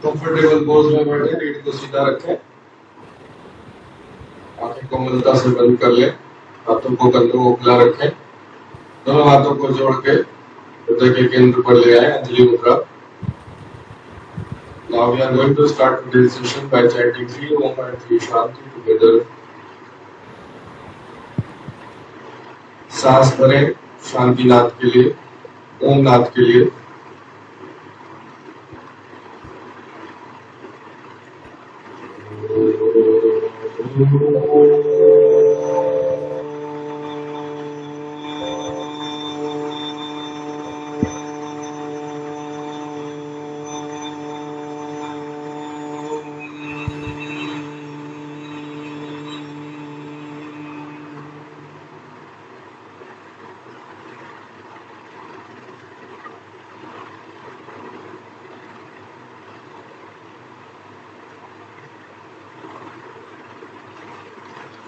Comfortable pose में बैठे, रीढ़ को सीधा रखें, आंखें कोमलता से बंद कर लें, हाथों को कंधों को खुला रखें, दोनों हाथों को जोड़ के हृदय के केंद्र पर ले आए, अंजलि मुद्रा। Now we are going to start today's session by chanting 3 Om and 3 Shanti together. सांस भरें शांति नाद के लिए, ओम नाद के लिए।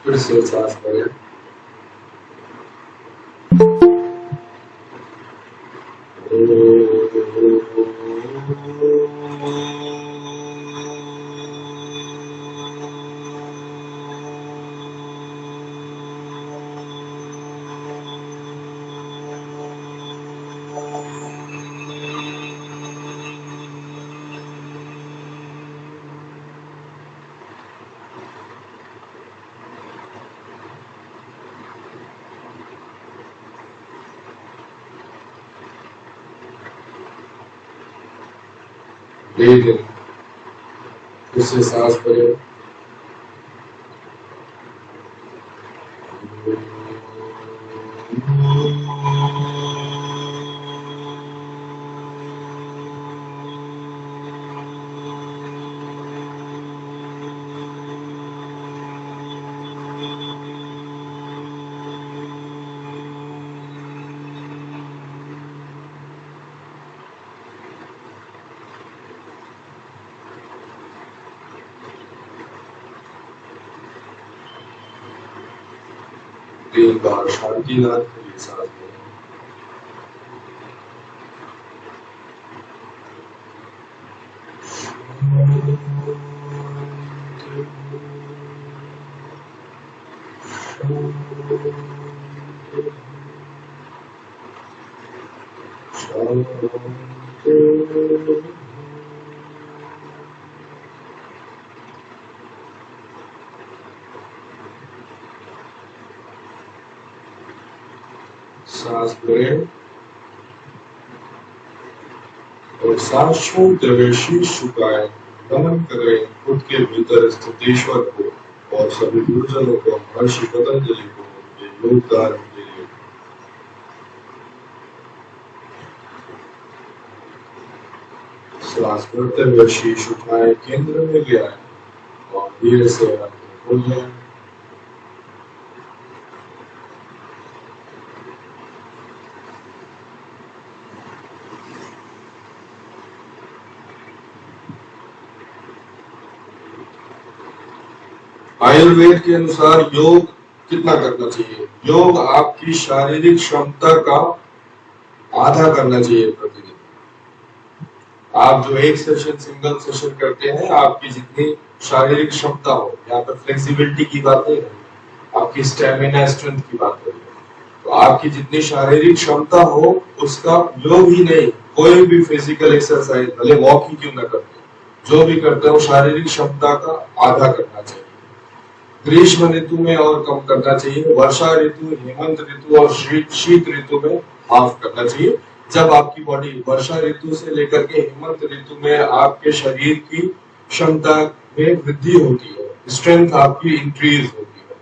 फिर से सांस भरें, breathe in, फिर से सांस भरें, तीन बार शांति नाद के लिए सांस भरें। सांस भरें और शाश्वत द्रव्य शीश झुकाएं, नमन करें खुद के भीतर स्थित ईश्वर को और सभी गुरुजनों को, महर्षि पतंजलि को उनके योगदान के लिए। सांस भरते हुए शीश उठाएं, केंद्र में ले आए और धीरे से आंखें खोल लें। आयुर्वेद के अनुसार योग कितना करना चाहिए? योग आपकी शारीरिक क्षमता का आधा करना चाहिए प्रतिदिन। आप जो एक सेशन सिंगल सेशन करते हैं, आपकी जितनी शारीरिक क्षमता हो, यहाँ पर फ्लेक्सिबिलिटी की बात नहीं है, आपकी स्टेमिना स्ट्रेंथ की बात है। तो आपकी जितनी शारीरिक क्षमता हो उसका योग ही नहीं, कोई भी फिजिकल एक्सरसाइज भले वॉक ही क्यों ना करते, जो भी करते हो शारीरिक क्षमता का आधा करना चाहिए। ग्रीष्म ऋतु में और कम करना चाहिए, वर्षा ऋतु, हेमंत ऋतु और शीत ऋतु में हाफ करना चाहिए। जब आपकी बॉडी वर्षा ऋतु से लेकर के हेमंत ऋतु में आपके शरीर की क्षमता में वृद्धि होती है, स्ट्रेंथ आपकी इंक्रीज होती है।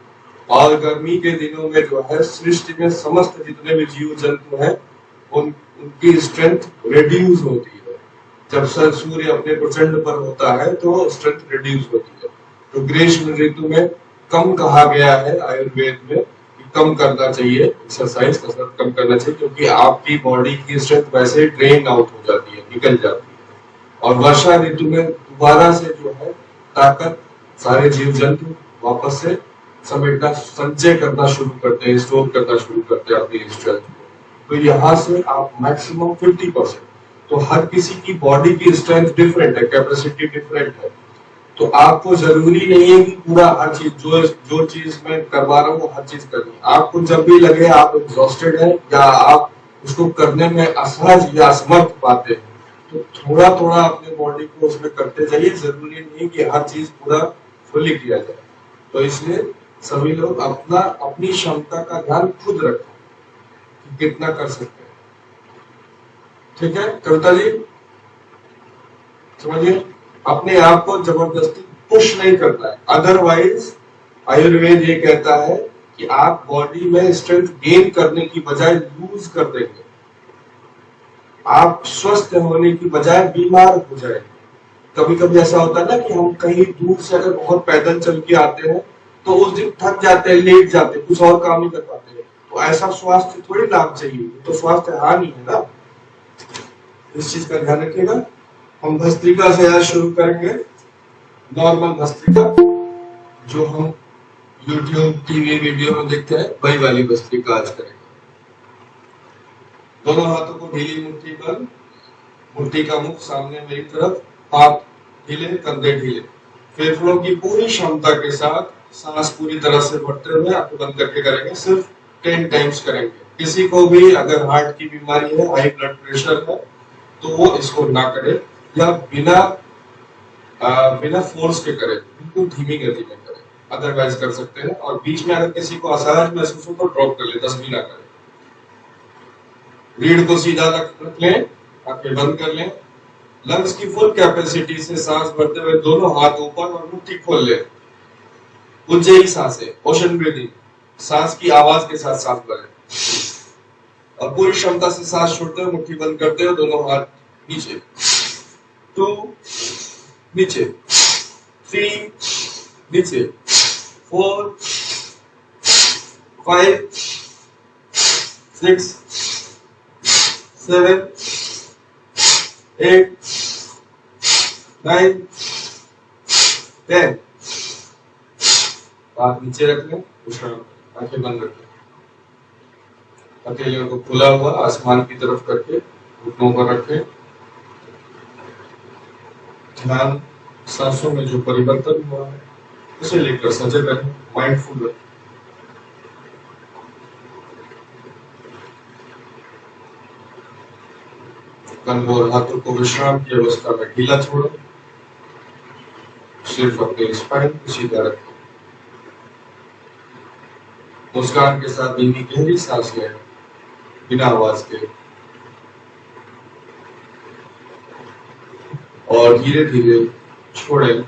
और गर्मी के दिनों में जो है सृष्टि में समस्त जितने भी जीव जंतु हैं उनकी स्ट्रेंथ रिड्यूस होती है। जब सूर्य अपने प्रचंड पर होता है तो स्ट्रेंथ रिड्यूस होती है। तो ग्रीष्म ऋतु में कम कहा गया है आयुर्वेद में कि कम करना चाहिए, एक्सरसाइज कसरत कम करना चाहिए, क्योंकि आपकी बॉडी की स्ट्रेंथ वैसे ड्रेन आउट हो जाती है, निकल जाती है। और वर्षा ऋतु में दोबारा से जो है ताकत सारे जीव जंतु वापस से समेटना, संचय करना शुरू करते हैं, स्टोर करना शुरू करते हैं अपनी स्ट्रेंथ को। तो यहाँ से आप मैक्सिमम 50%, तो हर किसी की बॉडी की स्ट्रेंथ डिफरेंट है, कैपेसिटी डिफरेंट है। तो आपको जरूरी नहीं है कि पूरा हर चीज जो जो चीज मैं करवा रहा हूँ वो हर चीज करनी। आपको जब भी लगे आप एग्जॉस्टेड हैं या आप उसको करने में असहज या असमर्थ पाते हैं, तो थोड़ा थोड़ा अपने बॉडी को उसमें करते जाइए। जरूरी नहीं कि हर चीज पूरा फुली किया जाए। तो इसलिए सभी लोग अपना अपनी क्षमता का ध्यान खुद रखें कि कितना कर सकते हैं। ठीक है कविता जी, समझिए, अपने आप को जबरदस्ती पुश नहीं करना है। अदरवाइज आयुर्वेद ये कहता है कि आप बॉडी में स्ट्रेंथ गेन करने की बजाय लूज कर देंगे। आप स्वस्थ होने की बजाय बीमार हो जाएंगे। कभी कभी ऐसा होता है ना कि हम कहीं दूर से अगर बहुत पैदल चल के आते हैं तो उस दिन थक जाते हैं, लेट जाते हैं, कुछ और काम नहीं कर पाते हैं। तो ऐसा स्वास्थ्य थोड़ी लाभ चाहिए, तो स्वास्थ्य हानि है ना। इस चीज का ध्यान रखिएगा। हम भस्त्रिका से आज शुरू करेंगे, नॉर्मल भस्त्रिका जो हम यूट्यूब टीवी वीडियो में देखते हैं, वही वाली भस्त्रिका आज करेंगे। दोनों हाथों को ढीली मुट्ठी पर, मुट्ठी का मुख सामने मेरी तरफ, हाथ ढीले, कंधे ढीले। फेफड़ों की पूरी क्षमता के साथ सांस पूरी तरह से भरते हुए आंखें बंद करके करेंगे। सिर्फ 10 टाइम्स करेंगे। किसी को भी अगर हार्ट की बीमारी है, हाई ब्लड प्रेशर है, तो वो इसको ना करे या बिना फोर्स के करे, बिल्कुल धीमी गति में करे। अदरवाइज कर सकते हैं। और बीच में अगर किसी को असहज महसूस हो तो ड्रॉप कर ले, 10 भी ना करें। रीढ़ को सीधा रख लें, आंखें बंद कर लें। लंग्स की फुल कैपेसिटी से सांस भरते हुए दोनों हाथ ऊपर और मुट्ठी खोल लें। उज्जयी सांसें, ओशन ब्रीदिंग, सांस की आवाज के साथ सांस भरें। और पूरी क्षमता से सांस छोड़ते हुए मुट्ठी बंद करते हुए दोनों हाथ नीचे। 2 नीचे, 3 नीचे, 4 5 6 7 8 9 10। हाथ नीचे रख लें, विश्राम करें, आंखें बंद रखें। हथेलियों को खुला हुआ आसमान की तरफ करके घुटनों पर रखें। ध्यान सांसों में जो परिवर्तन हुआ है उसे लेकर सजग रहें, माइंडफुल रहें। कंधों और हाथों को विश्राम की अवस्था में ढीला छोड़ो। सिर्फ अपने स्पाइन को सीधा रखें। मुस्कान के साथ धीमी गहरी सांस लें, बिना आवाज के, और धीरे धीरे छोड़ें।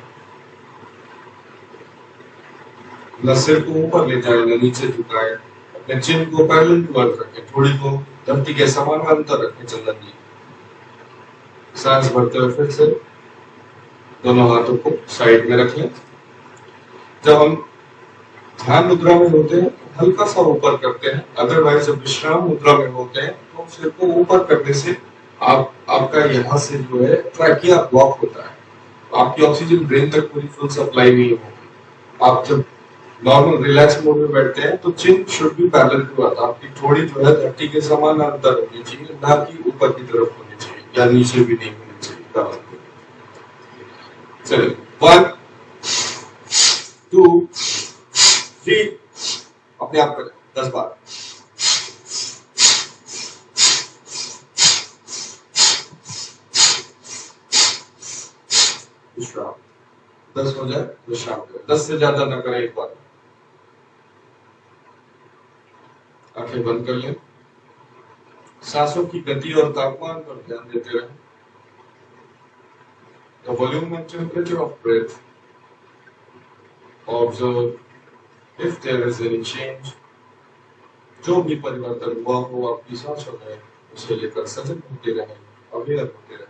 न सिर को ऊपर ले जाए, न नीचे झुकाए। अपने चिन को पैरेलल टू अर्थ रखें, थोड़ी को धरती के समान अंतर रखें। चंदन जी, सांस भरते हुए फिर से दोनों हाथों को साइड में रख लें। जब हम ध्यान मुद्रा में होते हैं तो हल्का सा ऊपर करते हैं। अदरवाइज जब विश्राम मुद्रा में होते हैं तो सिर को ऊपर करने से आपका यहाँ से जो है ट्रैकिया ब्लॉक होता है, आपकी ऑक्सीजन ब्रेन तक पूरी फुल सप्लाई नहीं होगी। आप जब नॉर्मल रिलैक्स मोड में बैठते हैं तो chin should be parallel to earth. आपकी थोड़ी जो है धरती के समान अंतर होनी चाहिए, ना कि ऊपर की तरफ होनी चाहिए या नीचे भी नहीं होनी चाहिए। चलिए, 1 2 3, अपने आप करें 10 बार। विश्राम, 10 हो जाए विश्राम करें, 10 से ज्यादा ना करें एक बार। आंखें बंद कर लें। सांसों की गति और तापमान पर ध्यान देते रहें। The volume and temperature of breath. Observe if there is any change. जो भी परिवर्तन हुआ हो आपकी सांसों में, उसे लेकर सजग होते रहें, अवेयर होते रहें।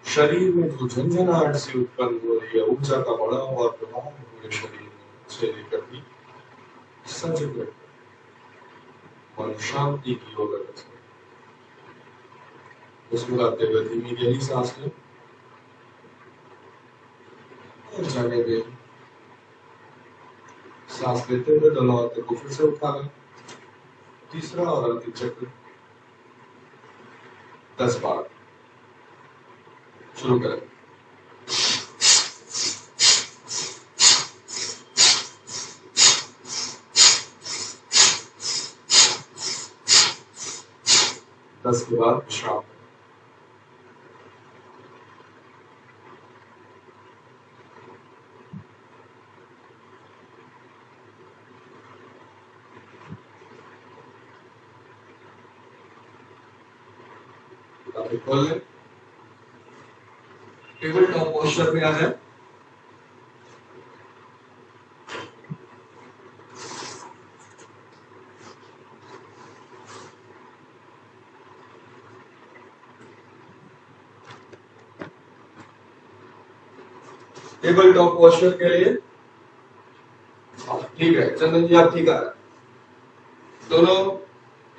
शरीर में जो झंझनाहट सी उत्पन्न हो रही है, ऊर्जा का बड़ा हुआ प्रभाव है पूरे शरीर में, उसे लेकर भी सजग रहें और शांति की ओर रखें। मुस्कुराते हुए धीमी गहरी सांस लें और जाने दें। सांस लेते हुए दोनों हाथों को फिर से उठा लें। तीसरा और अंतिम चक्र 10 बार। शुरू करें। दस के बाद विश्राम। खोल लें, टेबल टॉप पोस्चर में आ जाए। टेबल टॉप पोस्चर के लिए ठीक है चंदन जी, आप ठीक आ रहे हैं। दोनों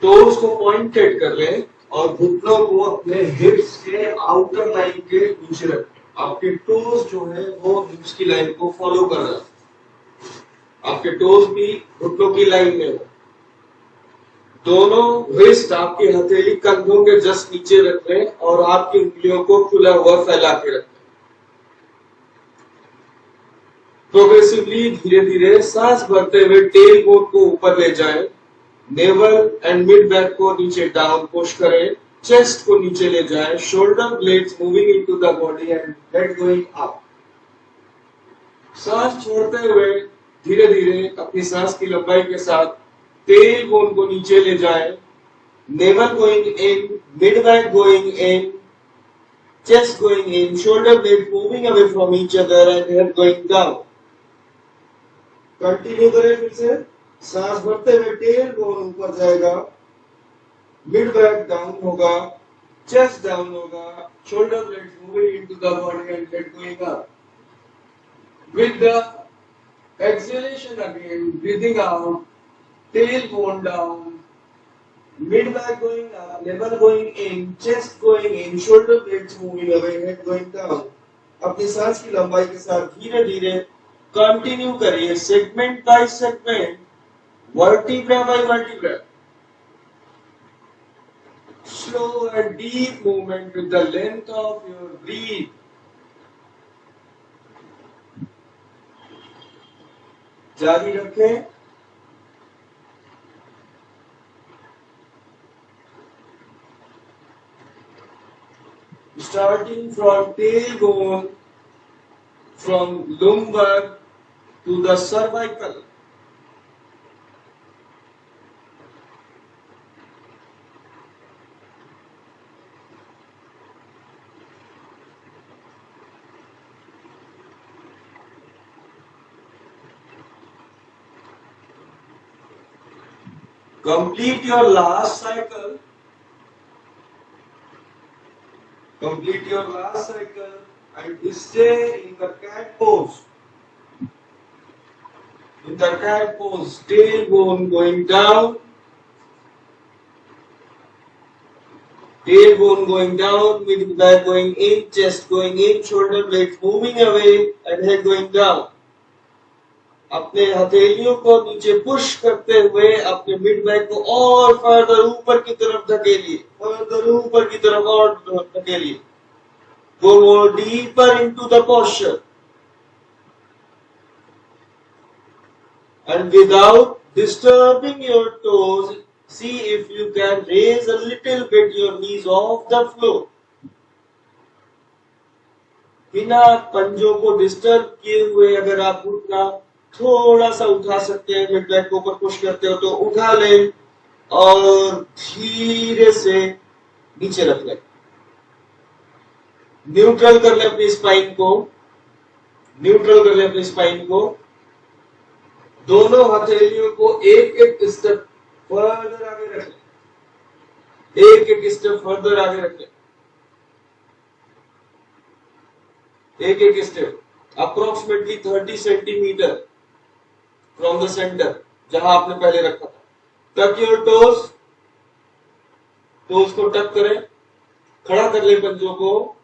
टोज को पॉइंटेड कर लें और घुटनों को अपने हिप्स के आउटर लाइन के नीचे रखें। आपके टोज जो है वो हिप्स की लाइन को फॉलो कर रहे हैं, आपके टोज भी घुटनों की लाइन में हो। दोनों रिस्ट आपकी हथेली कंधों के जस्ट नीचे रख लें और आपकी उंगलियों को खुला हुआ फैला के रखें। प्रोग्रेसिवली धीरे धीरे सांस भरते हुए टेल बोन को ऊपर ले जाएं, नेवल एंड मिड बैक को नीचे डाउन पुश करें, चेस्ट को नीचे ले जाएं, shoulder blades moving into the body and head going up. सांस छोड़ते हुए धीरे धीरे अपनी सांस की लंबाई के साथ टेल बोन को नीचे ले जाएं, naval going in, mid back going in, chest going in, shoulder blades moving away from each other and head going down. Continue करें फिर से। सांस भरते हुए टेल बोन ऊपर जाएगा, मिड बैक डाउन होगा, चेस्ट डाउन होगा, shoulder blades moving into the body and head going up. With the exhalation again, breathing out, tailbone down, mid back going up, navel going in, chest going in, shoulder blades moving away, head going down. अपनी सांस की लंबाई के साथ धीरे धीरे continue करिए, segment by segment, vertebra by vertebra. Slow and deep movement with the length of your breath. जारी रखें। Starting from tailbone, from lumbar to the cervical. Complete your last cycle. Complete your last cycle and stay in the cat pose. In the cat pose, tailbone going down, tailbone going down, mid back going in, chest going in, shoulder blades moving away and head going down. अपने हथेलियों को नीचे push करते हुए अपने mid back को और further ऊपर की तरफ धकेलिए, फर्दर ऊपर की तरफ और धकेलिए। Go more deeper into the posture and without disturbing your toes, see if you can raise a little bit your knees off the floor. बिना पंजों को डिस्टर्ब किए हुए अगर आप घुटना थोड़ा सा उठा सकते हैं, मिड बैक को ऊपर पुश करते हो तो उठा लें और धीरे से नीचे रख लें। न्यूट्रल कर ले अपनी स्पाइन को, न्यूट्रल कर ले अपनी स्पाइन को। दोनों हथेलियों को एक एक स्टेप फर्दर आगे रख लें, एक एक स्टेप फर्दर आगे रख लें, एक एक step approximately 30 centimetre from the centre, जहां आपने पहले रखा था। टक योर टोज, टोज को टक करें, खड़ा कर ले पंजों को,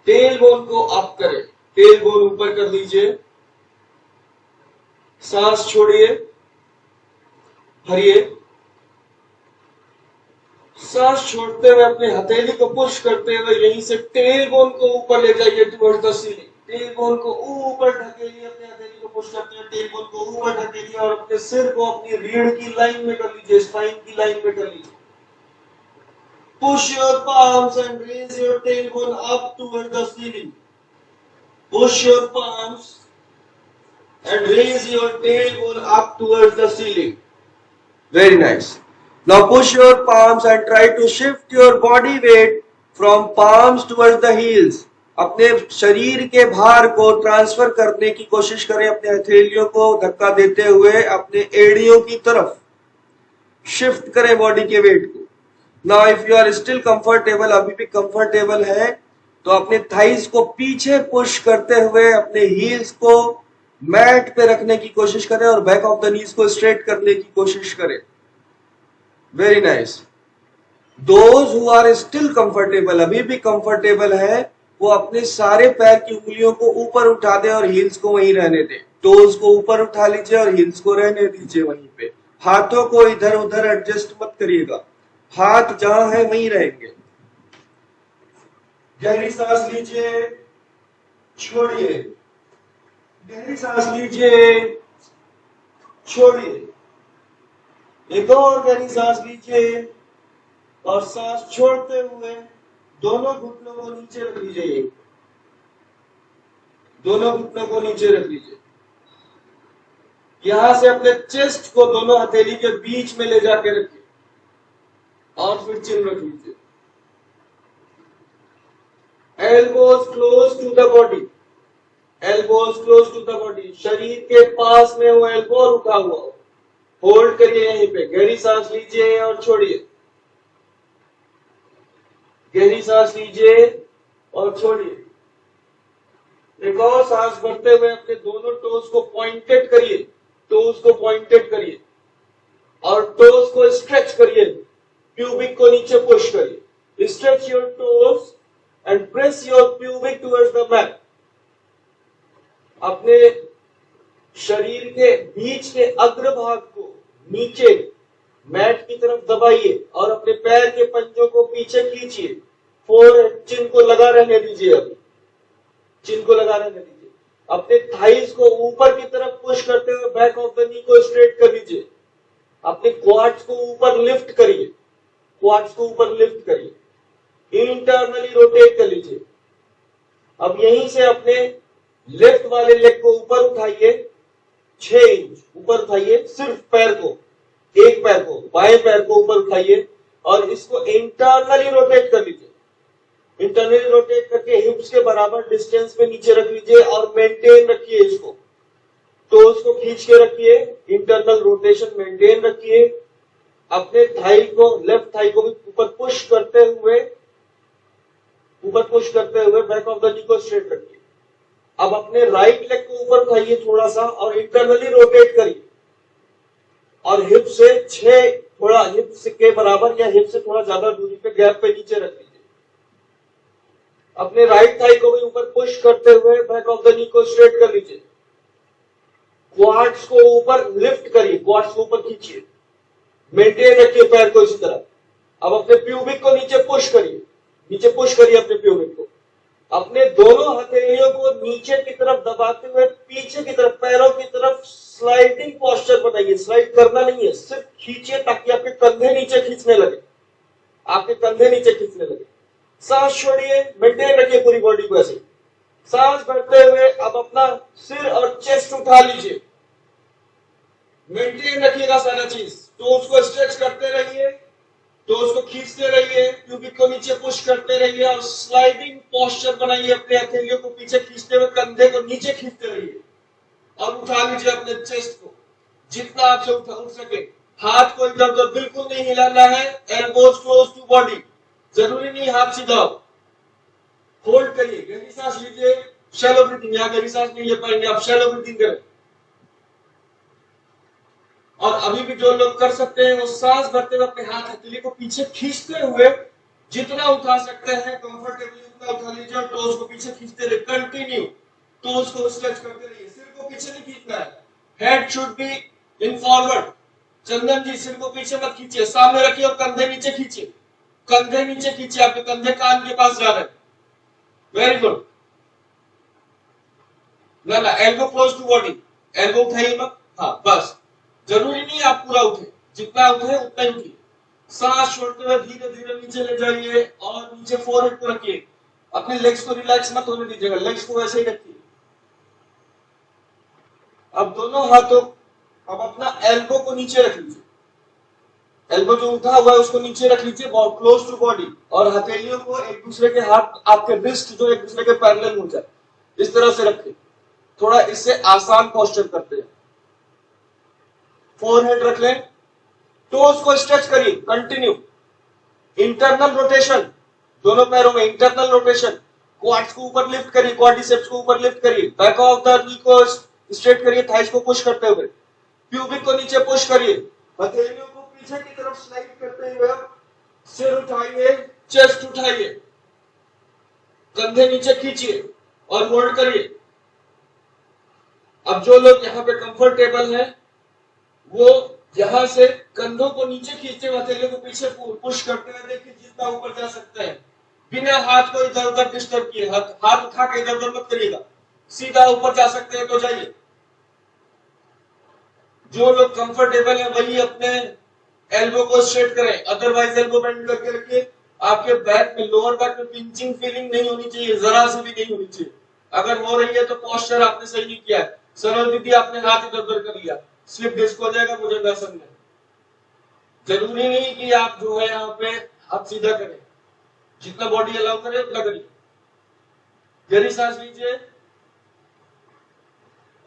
टेल बोन को अप करें, टेल बोन ऊपर कर लीजिए, सांस छोड़िए, भरिए, सांस छोड़ते हुए अपने हथेली को पुश करते हुए यहीं से टेल बोन को ऊपर ले जाइए towards the ceiling. Tail bone को ऊपर ढकेलिए, अपने हथेली को पुश करते हुए टेल बोन को ऊपर ढकेलिए और अपने सिर को अपनी रीढ़ की लाइन में कर लीजिए, स्पाइन की लाइन में कर लीजिए। Push your palms and raise your tailbone up toward the ceiling. Push your palms and raise your tailbone up towards the ceiling. Very nice. Now push your palms and try to shift your body weight from palms towards the heels. अपने शरीर के भार को transfer करने की कोशिश करें, अपने हथेलियों को धक्का देते हुए अपने एड़ियों की तरफ शिफ्ट करें बॉडी के वेट को। Now if you are still comfortable, अभी भी कंफर्टेबल है, तो अपने थाइस को पीछे पुश करते हुए अपने हील्स को मैट पे रखने की कोशिश करें और बैक ऑफ द नीज को स्ट्रेट करने की कोशिश करें। Very nice. Those who are still comfortable, अभी भी कंफर्टेबल है, वो अपने सारे पैर की उंगलियों को ऊपर उठा दे और हील्स को वहीं रहने दे। टोज को ऊपर उठा लीजिए और हील्स को रहने दीजिए वहीं पे। हाथों को इधर उधर एडजस्ट मत करिएगा, हाथ जहां है वहीं रहेंगे। गहरी सांस लीजिए, छोड़िए, गहरी सांस लीजिए, छोड़िए, एक और गहरी सांस लीजिए और सांस छोड़ते हुए दोनों घुटनों को नीचे रख लीजिए, दोनों घुटनों को नीचे रख लीजिए। यहां से अपने चेस्ट को दोनों हथेली के बीच में ले जाके रखिए और फिर चिन रख लीजिए। Elbows close to the body, elbows close to the body, शरीर के पास में वो एल्बो उठा हुआ हो, होल्ड करिए यहीं पे। गहरी सांस लीजिए और छोड़िए, गहरी सांस लीजिए और छोड़िए। एक और सांस भरते हुए अपने दोनों टोज को पॉइंटेड करिए, टोज को पॉइंटेड करिए और टोज को स्ट्रेच करिए, प्यूबिक को नीचे पुश करिए। Stretch your toes and press your pubic towards the mat. अपने शरीर के बीच के अग्रभाग को नीचे मैट की तरफ दबाइए और अपने पैर के पंजों को पीछे खींचिए। फोरहेड, चिन को लगा रहने दीजिए, अभी चिन को लगा रहने दीजिए। अपने थाइस को ऊपर की तरफ पुश करते हुए बैक ऑफ द नी को स्ट्रेट कर लीजिए। अपने क्वाड्स को ऊपर लिफ्ट करिए, क्वाड्स को ऊपर लिफ्ट करिए, इंटरनली रोटेट कर लीजिए। अब यहीं से अपने लेफ्ट वाले लेग को ऊपर उठाइए, 6 इंच ऊपर उठाइए, सिर्फ पैर को, एक पैर को, बाएं पैर को ऊपर उठाइए और इसको इंटरनली रोटेट कर लीजिए। इंटरनली रोटेट करके हिप्स के बराबर डिस्टेंस पे नीचे रख लीजिए और मेंटेन रखिए इसको। टोज को खींच के रखिए, इंटरनल रोटेशन मेंटेन रखिए। अपने थाई को, लेफ्ट थाई को भी ऊपर पुश करते हुए बैक ऑफ द नी को स्ट्रेट रखिए। अब अपने राइट लेग को ऊपर उठाइए थोड़ा सा और इंटरनली रोटेट करिए और हिप से 6, थोड़ा हिप के बराबर या हिप से थोड़ा ज्यादा दूरी पे गैप पे नीचे रख लीजिए। अपने राइट थाई को भी ऊपर पुश करते हुए बैक ऑफ द नी को स्ट्रेट कर लीजिए। क्वाड्स को ऊपर लिफ्ट करिए, क्वाड्स को ऊपर खींचिए, मेंटेन रखिए पैर को इसी तरह। अब अपने प्यूबिक को नीचे पुश करिए, नीचे पुश करिए अपने प्यूबिक को। अपने दोनों हथेलियों को नीचे की तरफ दबाते हुए पीछे की तरफ, पैरों की तरफ स्लाइडिंग पोस्चर बनाइए। स्लाइड करना नहीं है, सिर्फ खींचिए ताकि आपके कंधे नीचे खींचने लगे, आपके कंधे नीचे खींचने लगे। सांस छोड़िए, मेंटेन रखिए पूरी बॉडी को ऐसे। सांस भरते हुए अब अपना सिर और चेस्ट उठा लीजिए, मेंटेन रखिएगा सारा चीज। तो उसको स्ट्रेच करते रहिए, तो उसको खींचते रहिए, प्यूबिक को नीचे पुश करते रहिए और स्लाइडिंग पोस्चर बनाइए। अपने हथेलियों को पीछे खींचते हुए कंधे को नीचे खींचते रहिए और उठा लीजिए अपने चेस्ट को जितना आपसे उठ सके। हाथ को इधर उधर बिल्कुल नहीं हिलाना है। एल्बोज क्लोज टू बॉडी, जरूरी नहीं हाथ सीधा हो। होल्ड करिए, गहरी सांस लीजिए, शैलो ब्रीथिंग। यहां गहरी सांस नहीं ले पाएंगे आप, शैलो ब्रीथिंग करें। और अभी भी जो लोग कर सकते हैं वो सांस भरते हुए अपने हाथ हथेली को पीछे खींचते हुए जितना उठा सकते हैं कंफर्टेबली उतना उठा लीजिए और टोज को पीछे खींचते रहिए। कंटिन्यू टोज को स्ट्रेच करते रहिए। सिर को पीछे नहीं खींचना है, head should be in forward. Chandan ji, सिर को पीछे मत खींचिए, सामने रखिए और कंधे नीचे खींचिए। कंधे नीचे खींचे, आपके कंधे कान के पास जा रहे हैं, वेरी गुड। ना elbow close to body, elbow उठाइए मत, हाँ बस, जरूरी नहीं आप पूरा उठे, जितना उठे उतना ही उठिए। सांस छोड़ते हुए धीरे धीरे नीचे ले जाइए और नीचे फोरहेड को रखिए, अपने लेग्स को रिलैक्स मत होने दीजिएगा, लेग्स को वैसे ही रखिए। अब दोनों हाथों, अब अपना एल्बो को नीचे रख लीजिए, एल्बो जो उठा हुआ है उसको नीचे रख लीजिए, क्लोज टू बॉडी, और हथेलियों को एक दूसरे के हाथ, आपके रिस्ट जो एक दूसरे के पैरेलल हो जाए, इस तरह से रखिए। थोड़ा इससे आसान पोस्चर करते हैं। फोरहेड रख लें, टोज को स्ट्रेच करिए, कंटिन्यू, इंटरनल रोटेशन, दोनों पैरों में इंटरनल रोटेशन, क्वाड्स को ऊपर लिफ्ट करिए, क्वाड्रिसेप्स को ऊपर लिफ्ट करिए, बैक ऑफ द नी को स्ट्रेट करिए, थाइस को पुश करते हुए, प्यूबिक को नीचे पुश करिए, हथेलियों को पीछे की तरफ स्लाइड करते हुए सिर उठाइए, चेस्ट उठाइए, कंधे नीचे खींचिए और होल्ड करिए। अब जो लोग यहाँ पे कंफर्टेबल हैं वो यहां से कंधों को नीचे खींचते हुए हथेलियों को पीछे पुश करते हुए देखिए जितना ऊपर जा सकते हैं, बिना हाथ को इधर उधर डिस्टर्ब किए, हाथ उठा के इधर उधर मत करिएगा, सीधा ऊपर जा सकते हैं तो जाइए। जो लोग कंफर्टेबल है वही अपने एल्बो को स्ट्रेट करें, अदरवाइज एल्बो बेंड करके रखिए। आपके बैक में, लोअर बैक में पिंचिंग फीलिंग नहीं होनी चाहिए, जरा सी भी नहीं होनी चाहिए। अगर हो रही है तो पोस्चर आपने सही नहीं किया है। सरल दीदी आपने हाथ इधर उधर कर लिया, स्लिप डिस्क हो जाएगा, मुझे वैसा नहीं। जरूरी नहीं कि आप जो है यहाँ पे हाथ सीधा करें, जितना बॉडी अलाउ करे उतना करिए। गहरी सांस लीजिए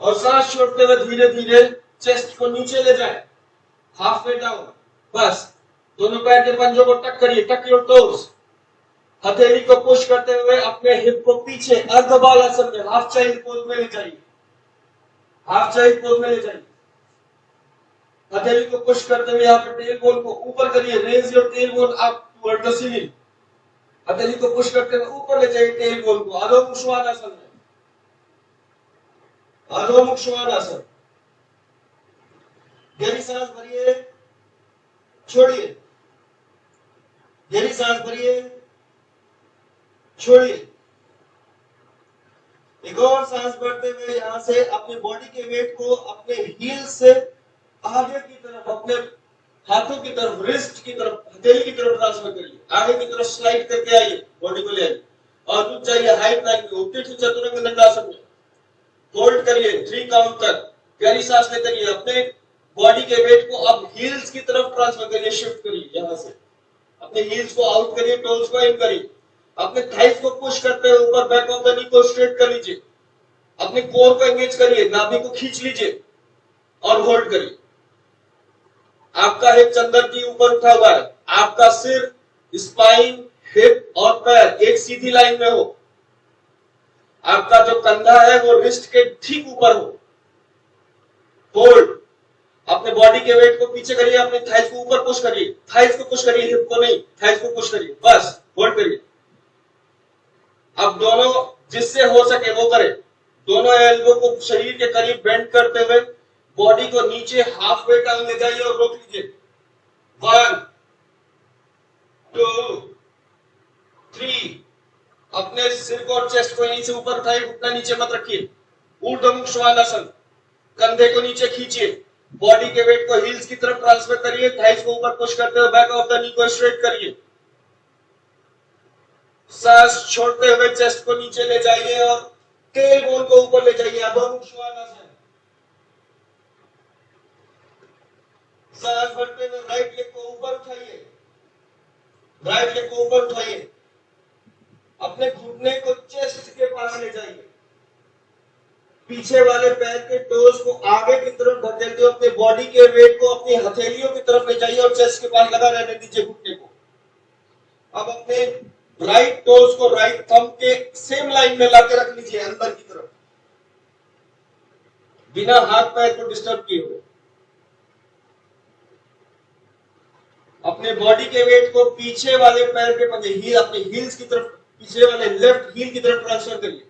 और सांस छोड़ते हुए धीरे धीरे चेस्ट को नीचे ले जाए, हाफ वे डाउन, बस। दोनों पैर के पंजों को टक करिए, टक योर टोस, हथेली को पुश करते हुए अपने हिप को पीछे अर्धबाल आसन में, हाफ चाइल्ड पोज में ले जाइए, हाफ चाइल्ड पोज में ले जाइए। हथेली को पुश करते हुए यहाँ पे टेल बोन को ऊपर करिए, raise your tail bone up toward the ceiling. हथेली को पुश करते हुए ऊपर ले जाइए टेल बोन को, अधोमुख श्वानासन में, अधोमुख श्वानासन। गहरी सांस भरिए, छोड़िए, गहरी सांस भरिए, छोड़िए। एक और सांस भरते हुए यहां से अपने बॉडी के वेट को अपने हील से आगे की तरफ, अपने हाथों की तरफ, रिस्ट की तरफ, हथेली की तरफ ट्रांसफर करिए, आगे की तरफ स्लाइड करके आइए, बॉडी को ले आइए और रुक जाइए हाइट लाइन में, उत्तरी चतुरंग दंडासन में। होल्ड करिए 3 काउंट तक, गहरी सांस लेते रहिए। अपने बॉडी के वेट को अब हील्स की तरफ ट्रांसफर करिए, शिफ्ट करिए, यहां से अपने हील्स को आउट करिए, टोज को इन करिए, अपने थाइस को पुश करते हुए ऊपर, बैक ऑफ द नी को स्ट्रेट कर लीजिए, अपने कोर को एंगेज करिए, नाभि को खींच लीजिए और होल्ड करिए। आपका हिप चंदन की ऊपर उठा हुआ है, आपका सिर, स्पाइन, हिप और पैर एक सीधी लाइन में हो, आपका जो कंधा है वो रिस्ट के ठीक ऊपर हो। होल्ड, अपने बॉडी के वेट को पीछे करिए, अपने थाइस को ऊपर पुश करिए, थाइस को पुश करिए, हिप को नहीं, थाइस को पुश करिए, बस होल्ड करिए। अब दोनों जिससे हो सके वो करें, दोनों एल्बो को शरीर के करीब बेंड करते हुए बॉडी को नीचे हाफ वे डाउन ले जाइए और रोक लीजिए। 1 2 3, अपने सिर को और चेस्ट को यहीं से ऊपर उठाइए, घुटना नीचे मत रखिए, ऊर्ध्वमुख श्वानासन, कंधे को नीचे खींचिए, बॉडी के वेट को हील्स की तरफ ट्रांसफर करिए, थाइस को ऊपर पुश करते हुए बैक ऑफ द नी को स्ट्रेट करिए। सांस छोड़ते हुए चेस्ट को नीचे ले जाइए और टेल बोन को ऊपर ले जाइए, अधोमुख श्वानासन। सांस भरते हुए राइट लेग को ऊपर उठाइए, राइट लेग को ऊपर उठाइए, अपने घुटने को चेस्ट के पास ले जाइए, पीछे वाले पैर के टोज को आगे की तरफ धकेलते हुए अपने बॉडी के वेट को अपनी हथेलियों की तरफ ले जाइए और चेस्ट के पास लगा रहने दीजिए घुटने को। अब अपने राइट टोज को राइट थंब के सेम लाइन में लाके रख लीजिए अंदर की तरफ, बिना हाथ पैर को डिस्टर्ब किए हुए। अपने बॉडी के वेट को पीछे वाले पैर के पंजे, हील, अपने हील्स की तरफ, पीछे वाले लेफ्ट हील की तरफ ट्रांसफर करिए,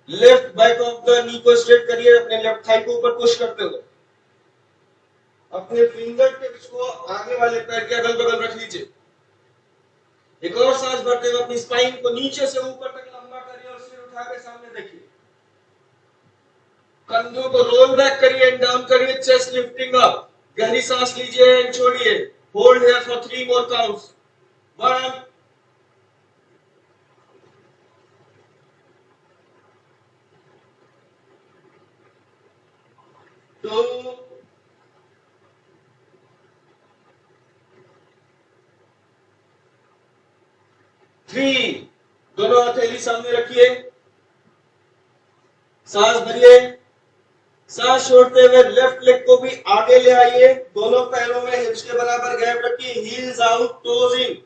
left back of the knee को स्ट्रेट करिए, अपने लेफ्ट थाई को ऊपर पुश करते हुए अपने फिंगर टिप्स को आगे वाले पैर के अगल बगल रख लीजिए, भरते हुए अपनी स्पाइन को नीचे से ऊपर तक लंबा करिए और सिर उठा के सामने देखिए। कंधों को रोल बैक करिए एंड डाउन करिए, चेस्ट लिफ्टिंग अप। गहरी सांस लीजिए एंड छोड़िए। Hold here for 3 more counts. 1 2 3। दोनों हथेली सामने रखिए, सांस भरिए। सांस छोड़ते हुए लेफ्ट लेग को भी आगे ले आइए, दोनों पैरों में हिप्स के बराबर गैप रखिए। हील्स आउट, टोज इन।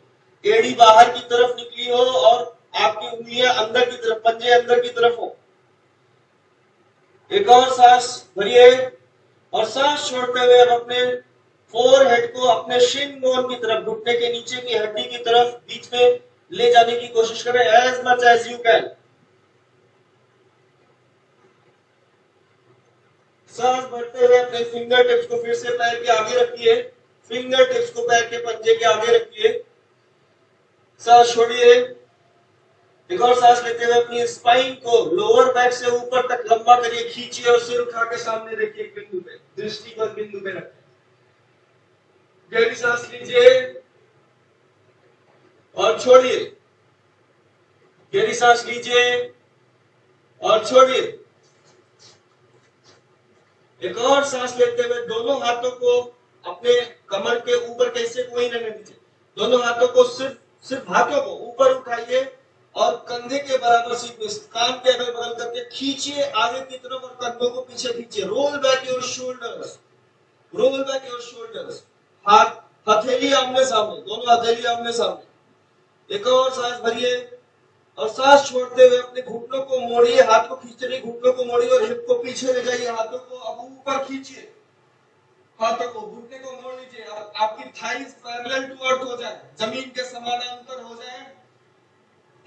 एड़ी बाहर की तरफ निकली हो और आपकी उंगलियां अंदर की तरफ, पंजे अंदर की तरफ हो। एक और सांस भरिए और सांस छोड़ते हुए अब अपने फोरहेड को अपने शिन बोन की तरफ, घुटने के नीचे की हड्डी की तरफ बीच में ले जाने की कोशिश करें as much as you can. सांस भरते हुए अपने फिंगर टिप्स को फिर से पैर के आगे रखिए। फिंगर टिप्स को पैर के पंजे के आगे रखिए। सांस छोड़िए। एक और सांस लेते हुए अपनी स्पाइन को लोअर बैक से ऊपर तक लंबा करिए, खींचिए और सिर उठा के सामने देखिए एक बिंदु पे, दृष्टि को बिंदु पे रखें। गहरी सांस लीजिए और छोड़िए। गहरी सांस लीजिए और छोड़िए। एक और सांस लेते हुए दोनों हाथों को अपने कमर के ऊपर, कैसे कोई न नीचे, दोनों हाथों को सिर्फ हाथों को ऊपर उठाइए और कंधे के बराबर कान के अगल बगल करके खींचिए आगे की तरफ और कंधों को पीछे खींचिए। Roll back your shoulders, roll back your shoulders. हाथ हथेली आमने सामने, दोनों हथेली आमने सामने। एक और सांस भरिए और सांस छोड़ते हुए अपने घुटनों को मोड़िए, हाथ को खींच रही, घुटनों को मोड़िए और हिप को पीछे ले जाइए। हाथों को अब ऊपर खींचिए, हाथों को, घुटने को मोड़ लीजिए। आपकी थाइस पैरेलल टू अर्थ हो जाए, जमीन के समानांतर हो जाए।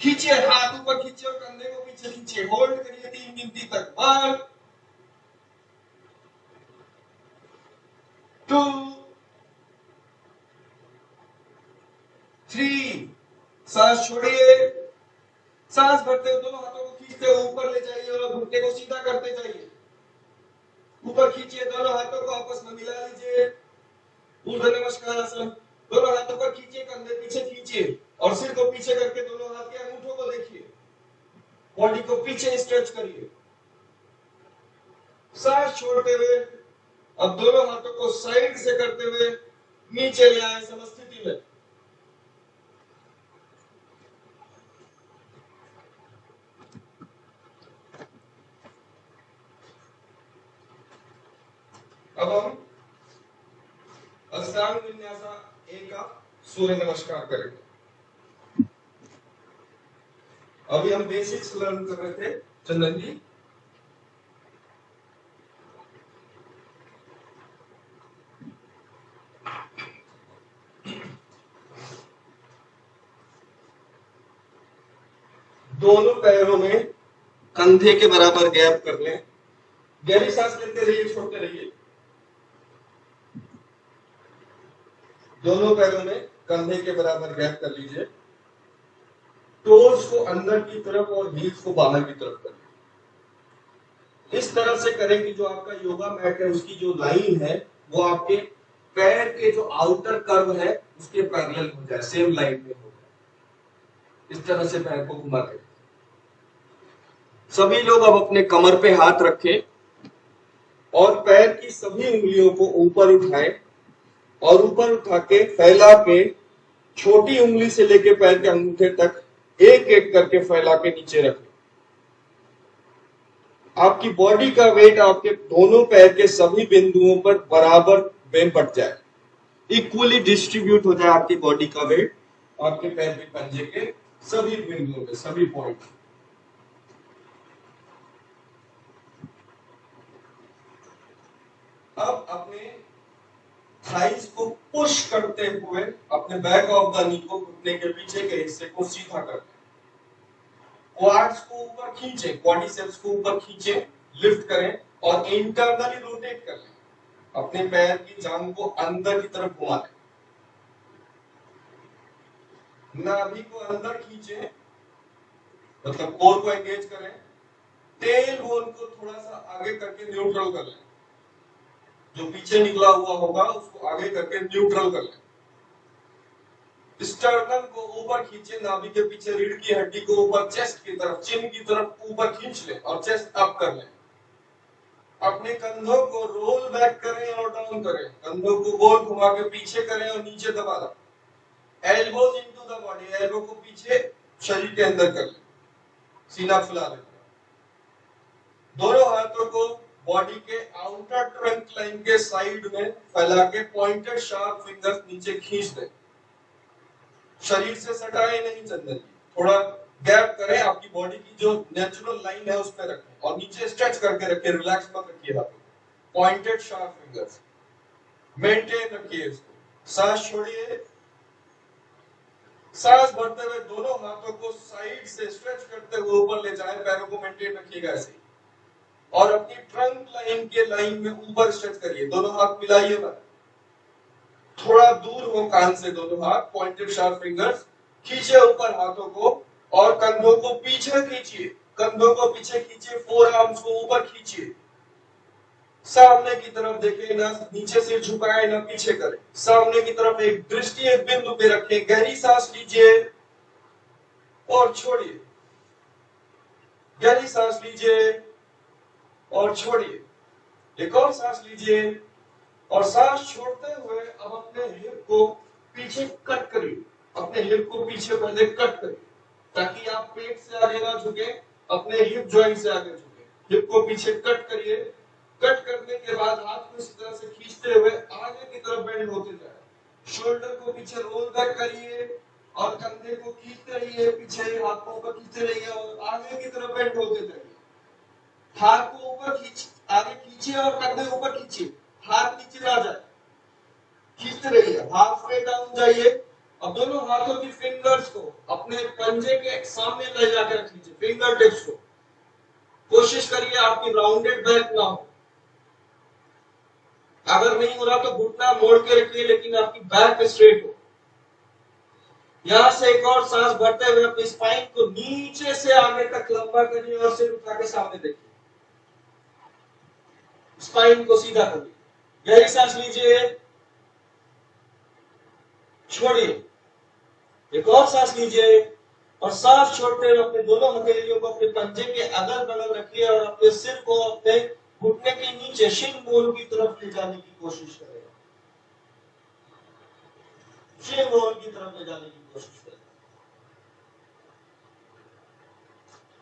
खींचिए, हाथ ऊपर खींचिए और कंधे को पीछे खींचिए। होल्ड करिए 3 गिनती तक। 1 2 3। सांस छोड़िए। सांस भरते हुए दोनों हाथों को खींचते हुए ऊपर ले जाइए और घुटने को सीधा करते जाइए। ऊपर खींचिए, दोनों हाथों को आपस में मिला लीजिए। ऊर्ध्व नमस्कार आसन। दोनों हाथों पर खींचिए, कंधे पीछे खींचिए और सिर को पीछे करके दोनों हाथ के अंगूठों को देखिए। बॉडी को पीछे स्ट्रेच करिए। सांस छोड़ते हुए अब दोनों हाथों को साइड से करते हुए नीचे ले आए समस्थिति में। अब हम अष्टांग विन्यासा ए का सूर्य नमस्कार करेंगे। अभी हम बेसिक्स लर्न कर रहे थे चंदन जी। दोनों पैरों में कंधे के बराबर गैप कर लें। गहरी सांस लेते रहिए, छोड़ते रहिए। दोनों पैरों में कंधे के बराबर गैप कर लीजिए। टोज को अंदर की तरफ और हील्स को बाहर की तरफ करें। इस तरह से करें कि जो आपका योगा मैट है उसकी जो लाइन है वो आपके पैर के जो आउटर कर्व है उसके पैरेलल हो जाए, सेम लाइन में हो जाए। इस तरह से पैर को घुमा दें। सभी लोग अब अपने कमर पे हाथ रखें और पैर की सभी उंगलियों को ऊपर उठाएं और ऊपर उठा के फैला के छोटी उंगली से लेके पैर के अंगूठे तक एक एक करके फैला के नीचे रखें। आपकी बॉडी का वेट आपके दोनों पैर के सभी बिंदुओं पर बराबर में बट जाए, इक्वली डिस्ट्रीब्यूट हो जाए आपकी बॉडी का वेट आपके पैर के पंजे के सभी बिंदुओं पे, सभी पॉइंट। अब अपने थाइस को पुश करते हुए अपने बैक ऑफ द नी को, घुटने के पीछे के हिस्से को सीधा करते हैं। क्वाड्स को ऊपर खींचे, क्वाड्रिसेप्स को ऊपर खींचे, लिफ्ट करें और इंटरनली रोटेट कर लें। अपने पैर की जांघ को अंदर की तरफ घुमा दें। नाभि को अंदर खींचे, मतलब कोर को एंगेज करें, टेल बोन को थोड़ा सा आगे करके न्यूट्रल कर लें, जो पीछे निकला हुआ होगा उसको आगे करके न्यूट्रल कर लें। स्टर्नम को ऊपर खींचे, नाभि के पीछे रीढ़ की हड्डी को ऊपर चेस्ट की तरफ, चिन की तरफ ऊपर खींच लें और चेस्ट अप कर लें। अपने कंधों को रोल बैक करें और डाउन करें, कंधों को गोल घुमा के पीछे करें और नीचे दबा दें। Elbows into the body, elbow को पीछे शरीर के अंदर कर लें, सीना फुला लें। दोनों हाथों को बॉडी के आउटर ट्रंक लाइन के साइड में फैला के पॉइंटेड शार्प फिंगर्स नीचे खींच दें। शरीर से सटाए नहीं चंदन जी, थोड़ा गैप करें, आपकी बॉडी की जो नेचुरल लाइन है उस पर रखें और नीचे स्ट्रेच करके रखिए, रिलैक्स मत रखिए हाथों को। पॉइंटेड शार्प फिंगर्स मेंटेन रखिए इसको। सांस छोड़िए, सांस भरते हुए दोनों हाथों को साइड से स्ट्रेच करते हुए ऊपर ले जाएं, पैरों को मेंटेन रखिएगा ऐसे और अपनी ट्रंक लाइन के लाइन में ऊपर स्ट्रेच करिए। दोनों हाथ मिलाइए मत, थोड़ा दूर हो कान से दोनों हाथ, पॉइंटेड शार्प फिंगर्स खींचे ऊपर हाथों को और कंधों को पीछे खींचिए, कंधों को पीछे खींचिए, फोर आर्म्स को ऊपर खींचिए, सामने की तरफ देखें, ना नीचे सिर झुकाए ना पीछे करें, सामने की तरफ एक दृष्टि एक बिंदु पे रखें। गहरी सांस लीजिए और छोड़िए, गहरी सांस लीजिए और छोड़िए, एक और सांस लीजिए और सांस छोड़ते हुए अब अपने हिप को पीछे कट करिए, अपने हिप को पीछे पहले कट करिए ताकि आप पेट से आगे ना झुके, अपने हिप जॉइंट से आगे झुके। हिप को पीछे कट करिए, कट करने के बाद हाथ को इस तरह से खींचते हुए आगे की तरफ बेंड होते जाए। शोल्डर को पीछे रोल बैक करिए और कंधे को खींचते रहिए, पीछे हाथ को ऊपर खींचते रहिए और आगे की तरफ बेंड होते जाइए। हाथ को ऊपर खींच, आगे खींचिए और कंधे ऊपर खींचिए, हाथ नीचे ना जाए, खींचते रहिए, हाफ वे डाउन जाइए। अब दोनों हाथों की फिंगर्स को अपने पंजे के सामने ले जाकर रख लीजिए, फिंगर टिप्स को। कोशिश करिए आपकी राउंडेड बैक ना हो, अगर नहीं हो रहा तो घुटना मोड़ के रखिए लेकिन आपकी बैक स्ट्रेट हो। यहां से एक और सांस भरते हुए अपनी स्पाइन को नीचे से आगे तक लंबा करिए और सिर उठा के सामने देखिए, स्पाइन को सीधा करिए। गहरी सांस लीजिए, छोड़िए, एक और सांस लीजिए और सांस छोड़ते हुए अपने दोनों हथेलियों को अपने पंजे के अगल बगल रखिए और अपने सिर को अपने घुटने के नीचे शिन बोन की तरफ ले जाने की कोशिश करें, शिन बोन की तरफ ले जाने की कोशिश करें।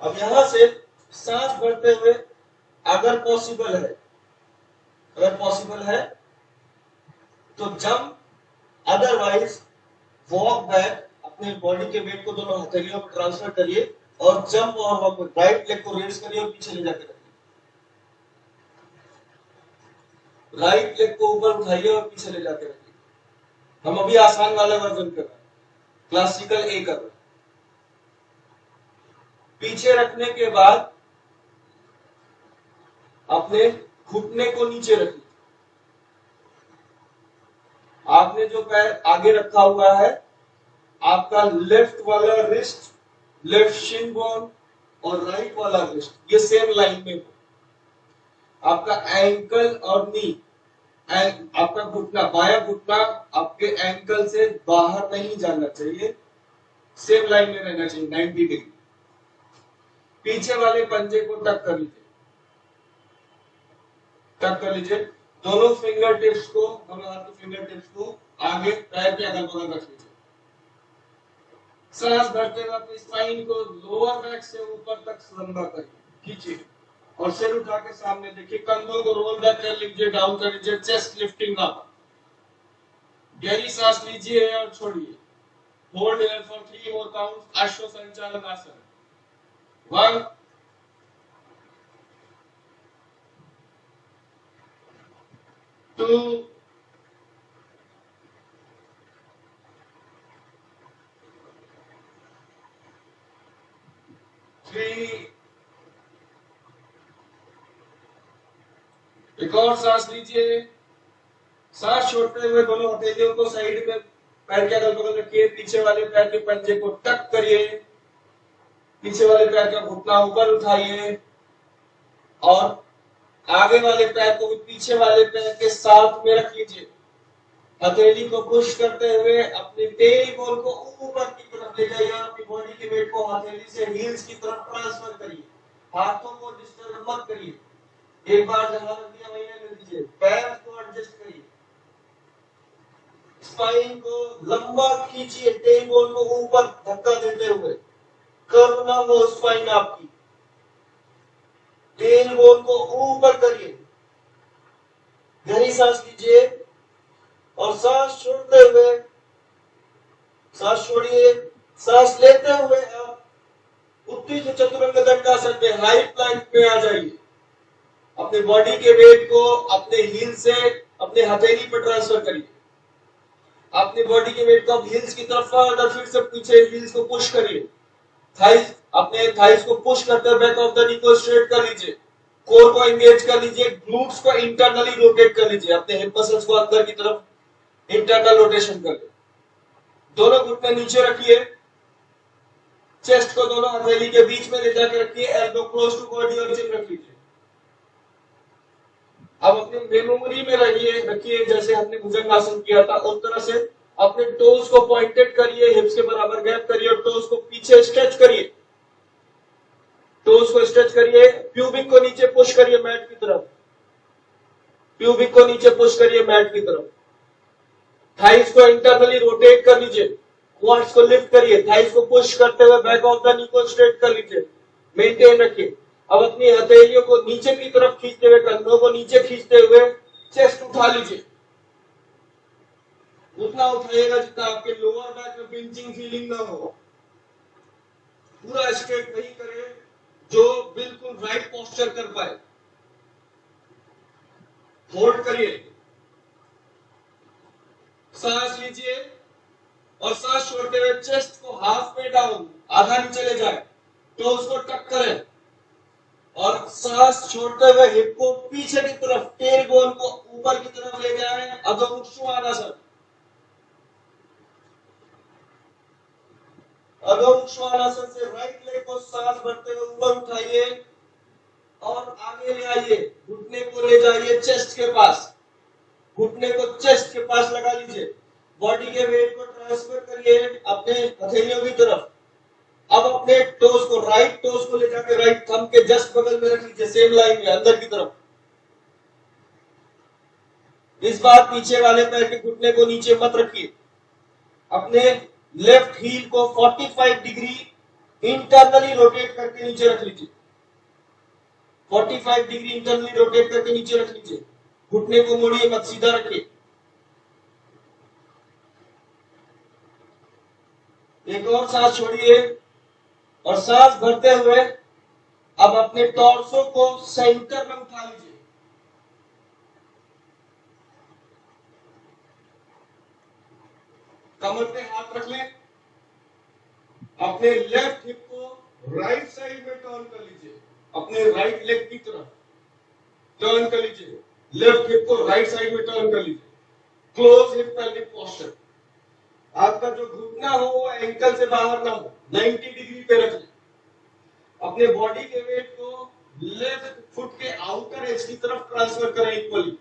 अब यहां से सांस भरते हुए अगर पॉसिबल है तो जंप, अदरवाइज वॉक बैक। अपने बॉडी के वेट को दोनों हथेलियों पर ट्रांसफर करिए और जंप और वॉक बैक। राइट लेग को रेज करिए और पीछे ले जाकर रखिए, राइट लेग को ऊपर उठाइए और पीछे ले जाकर रखिए। हम अभी आसान वाला वर्जन कर रहे हैं, क्लासिकल ए कर रहे हैं। पीछे रखने के बाद अपने घुटने को नीचे रखिए, आपने जो पैर आगे रखा हुआ है, आपका लेफ्ट वाला रिस्ट, लेफ्ट शिन बोन और राइट वाला रिस्ट ये सेम लाइन में हो। आपका एंकल और नी, आपका घुटना, बायां घुटना आपके एंकल से बाहर नहीं जाना चाहिए, सेम लाइन में रहना चाहिए 90 डिग्री। पीछे वाले पंजे को टक कर लीजिए, टक कर लीजिए। दोनों फिंगर टिप्स को, दोनों हाथ के फिंगर टिप्स को आगे पैर के अगल बगल रख लीजिए। सांस भरते हुए अपनी स्पाइन को लोअर बैक से ऊपर तक लंबा करिए, खींचिए और सिर उठा के सामने देखिए, कंधों को रोल बैक कर लीजिए, डाउन कर लीजिए, चेस्ट लिफ्टिंग अप। गहरी सांस लीजिए और छोड़िए, hold here for 3 more counts, अश्व संचालन आसन। 1 2 3। एक और सांस लीजिए, सांस छोड़ते हुए दोनों हथेलियों को साइड में पैर के अगल बगल रखिए, पीछे वाले पैर के पंजे को टक करिए, पीछे वाले पैर का घुटना ऊपर उठाइए और आगे वाले पैर को भी पीछे वाले पैर के साथ में रख लीजिए। हथेली को पुश करते हुए अपने टेल बॉल को ऊपर की तरफ ले जाइए और अपनी बॉडी के वेट को हथेली से हील्स की तरफ ट्रांसफर करिए। हाथों को डिस्टर्ब मत करिए। एक बार जहां रख दिया वहीं रख दीजिए। पैर को एडजस्ट करिए, स्पाइन को लंबा खींचिए, टेल बॉल को ऊपर धक्का देते हुए। कर्व ना हो स्पाइन आपकी। टेल बॉल को ऊपर करिए, गहरी सांस लीजिए और सांस छोड़ते हुए, सांस छोड़िए, सांस लेते हुए आप उत्तिष्ठ चतुरंग दंडासन में हाई प्लैंक में आ जाइए। अपने बॉडी के वेट को अपने हील से अपने हथेली पर ट्रांसफर करिए। अपनी बॉडी के वेट को हील्स की तरफ फिर से पीछे हील्स को पुश करिए। थाइस, अपने थाइस को पुश करते हुए बैक ऑफ द नी को स्ट्रेट कर लीजिए। कोर को एंगेज कर लीजिए, ग्लूट्स को इंटरनली रोटेट कर लीजिए। अपने हिप मसल्स को अंदर की तरफ इंटरनल रोटेशन कर ले। दोनों घुटने नीचे रखिए, चेस्ट को दोनों हथेली के बीच में ले जाकर रखिए, एल्बो क्लोज टू बॉडी और चिन रख लीजिए। अब अपने मेमोरी में रखिए जैसे हमने भुजंगासन किया था उस तरह से अपने टोज को पॉइंटेड करिए, हिप्स के बराबर गैप करिए और टोज को पीछे स्ट्रेच करिए। टोज को स्ट्रेच करिए, प्यूबिक को नीचे पुश करिए मैट की तरफ, प्यूबिक को नीचे पुश करिए मैट की तरफ। थाइस को इंटरनली रोटेट कर लीजिए, क्वाड्स को लिफ्ट करिए, थाइस को पुश करते हुए बैक ऑफ द नी को स्ट्रेट कर लीजिए, मेंटेन रखिए। अब अपनी हथेलियों को नीचे की तरफ खींचते हुए, कंधों को नीचे खींचते हुए चेस्ट उठा लीजिए। उतना उठाइएगा जितना आपके लोअर बैक में पिंचिंग फीलिंग ना हो। पूरा स्ट्रेट वही करे जो बिल्कुल राइट पोस्चर कर पाए। होल्ड करिए, सांस लीजिए और सांस छोड़ते हुए चेस्ट को हाफ में डाउन, आधा नीचे ले जाए, टोज को टक करें और सांस छोड़ते हुए हिप को पीछे की तरफ, टेल बोन को ऊपर की तरफ ले जाए, अधो मुख श्वानासन। अधो मुख श्वानासन से राइट लेग को सांस भरते हुए ऊपर उठाइए और आगे ले आइए, घुटने को ले जाइए चेस्ट के पास, घुटने को चेस्ट के पास लगा लीजिए। बॉडी के वेट को ट्रांसफर करिए अपने हथेलियों की तरफ। अब अपने टोज को, राइट टोज को ले जाकर राइट थंब के जस्ट बगल में रख लीजिए, सेम लाइन में अंदर की तरफ। इस बार पीछे वाले पैर के घुटने को नीचे मत रखिए। अपने लेफ्ट हील को 45 डिग्री इंटरनली रोटेट करके नीचे रख लीजिए, 45 डिग्री इंटरनली रोटेट करके नीचे रख लीजिए। घुटने को मोड़िए मत, सीधा रखिए। एक और सांस छोड़िए और सांस भरते हुए अब अपने टॉर्सो को सेंटर में उठा लीजिए। कमर पे हाथ रख लें। अपने लेफ्ट हिप को राइट साइड में टर्न कर लीजिए, अपने राइट लेग की तरफ टर्न कर लीजिए। लेफ्ट हिप को राइट साइड में टर्न कर लीजिए। Close hip pelvic posture. आपका जो घुटना हो वो एंकल से बाहर ना हो, 90 डिग्री पे रखें। अपने बॉडी के वेट को लेफ्ट फुट के आउटर एज की तरफ ट्रांसफर करें इक्वली।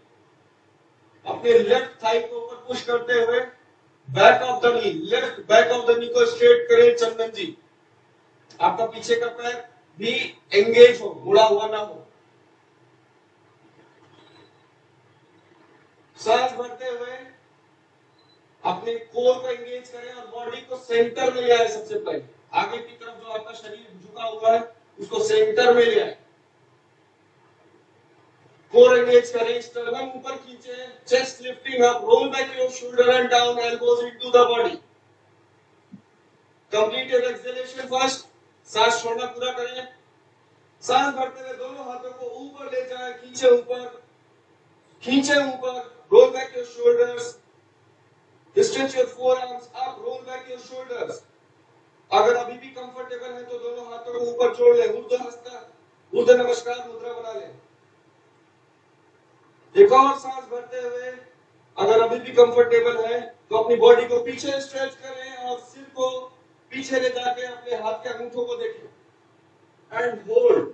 अपने लेफ्ट थाई को ऊपर पुश करते हुए back of the knee, left back of the knee को स्ट्रेट करें चंदन जी। आपका पीछे का पैर भी एंगेज हो, मुड़ा हुआ ना हो। सांस भरते हुए अपने कोर को एंगेज करें और बॉडी को सेंटर में ले आए। सबसे पहले आगे की तरफ जो आपका शरीर झुका हुआ है उसको सेंटर में ले आए। कोर एंगेज करें, स्टर्नम ऊपर खींचे, chest lifting up, role back your shoulder and down, elbows into the body. Complete your exhalation first. सांस छोड़ना पूरा करें। सांस भरते हुए दोनों हाथों को ऊपर ले जाए, खींचे ऊपर, खींचे ऊपर, role back your shoulders, stretch your forearms up, roll back your shoulders। अगर अभी भी कंफर्टेबल है तो दोनों हाथों को ऊपर छोड़ ले, ऊर्ध्व नमस्कार मुद्रा बना ले। एक और सांस भरते हुए अगर अभी भी कंफर्टेबल है तो अपनी बॉडी को पीछे स्ट्रेच करें और सिर को पीछे ले जाके अपने हाथ के अंगूठों को देखें and hold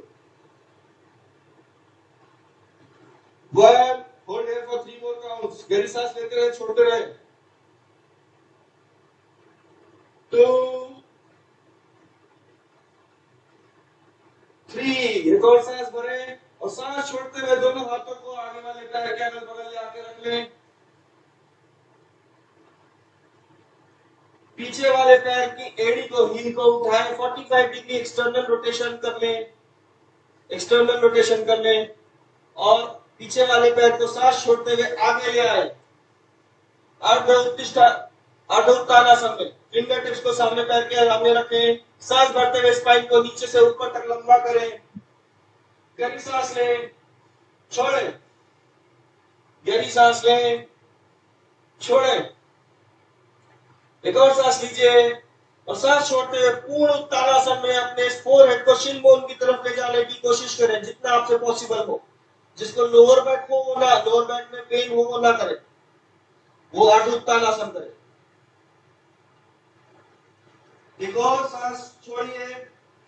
1 hold here for 3 more counts गहरी सांस लेते रहे छोड़ते रहे 2 3 एक और सांस भरें और सांस छोड़ते हुए दोनों हाथों को आगे वाले पैर के अगल बगल ले आके रख लें पीछे वाले पैर की एड़ी को हील को उठाएं 45 डिग्री एक्सटर्नल रोटेशन कर लें और पीछे वाले पैर को सांस छोड़ते हुए आगे ले आए अर्ध उत्तानासन में फिंगर टिप्स को सामने पैर के सामने रखें सांस भरते हुए स्पाइन को नीचे से ऊपर तक लंबा करें गहरी सांस लें छोड़ें गहरी सांस लें छोड़ें एक और सांस लीजिए और सांस छोड़ते हुए पूर्ण उत्तानासन में अपने फोरहेड को शिन बोन की तरफ ले जाने की कोशिश करें जितना आपसे पॉसिबल हो जिसको लोअर बैक में पेन हो वो ना करें वो अर्ध उत्तानासन करें एक और सांस छोड़िए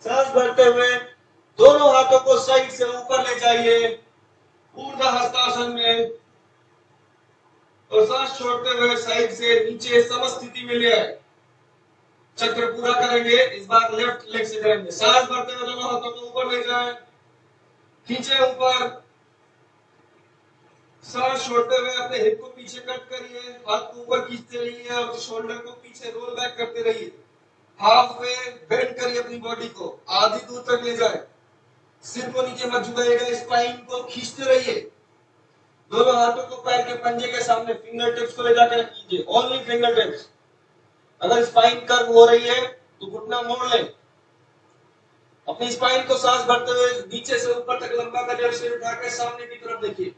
सांस भरते हुए दोनों हाथों को साइड से ऊपर ले जाइए ऊर्ध्व हस्तासन में और सांस छोड़ते हुए साइड से नीचे समस्थिति में ले आए चक्र पूरा करेंगे इस बार लेफ्ट लेग से करेंगे सांस भरते हुए दोनों हाथों को ऊपर ले जाएं खींचे ऊपर सांस छोड़ते हुए अपने हिप को पीछे कट करिए हाथ को ऊपर खींचते रहिए और शोल्डर को पीछे रोल बैक करते रहिए हाफ वे बेंड करिए अपनी बॉडी को आधी दूर तक ले जाए सिर को नीचे मत झुकाइएगा स्पाइन को खींचते रहिए दोनों हाथों को पैर के पंजे के सामने फिंगर टिप्स को ले जाकर रखिए ओनली फिंगर टिप्स अगर स्पाइन कर्व हो रही है तो घुटना मोड़ लें अपनी स्पाइन को सांस भरते हुए नीचे से ऊपर तक लंबा कर सिर उठाकर सामने की तरफ देखिए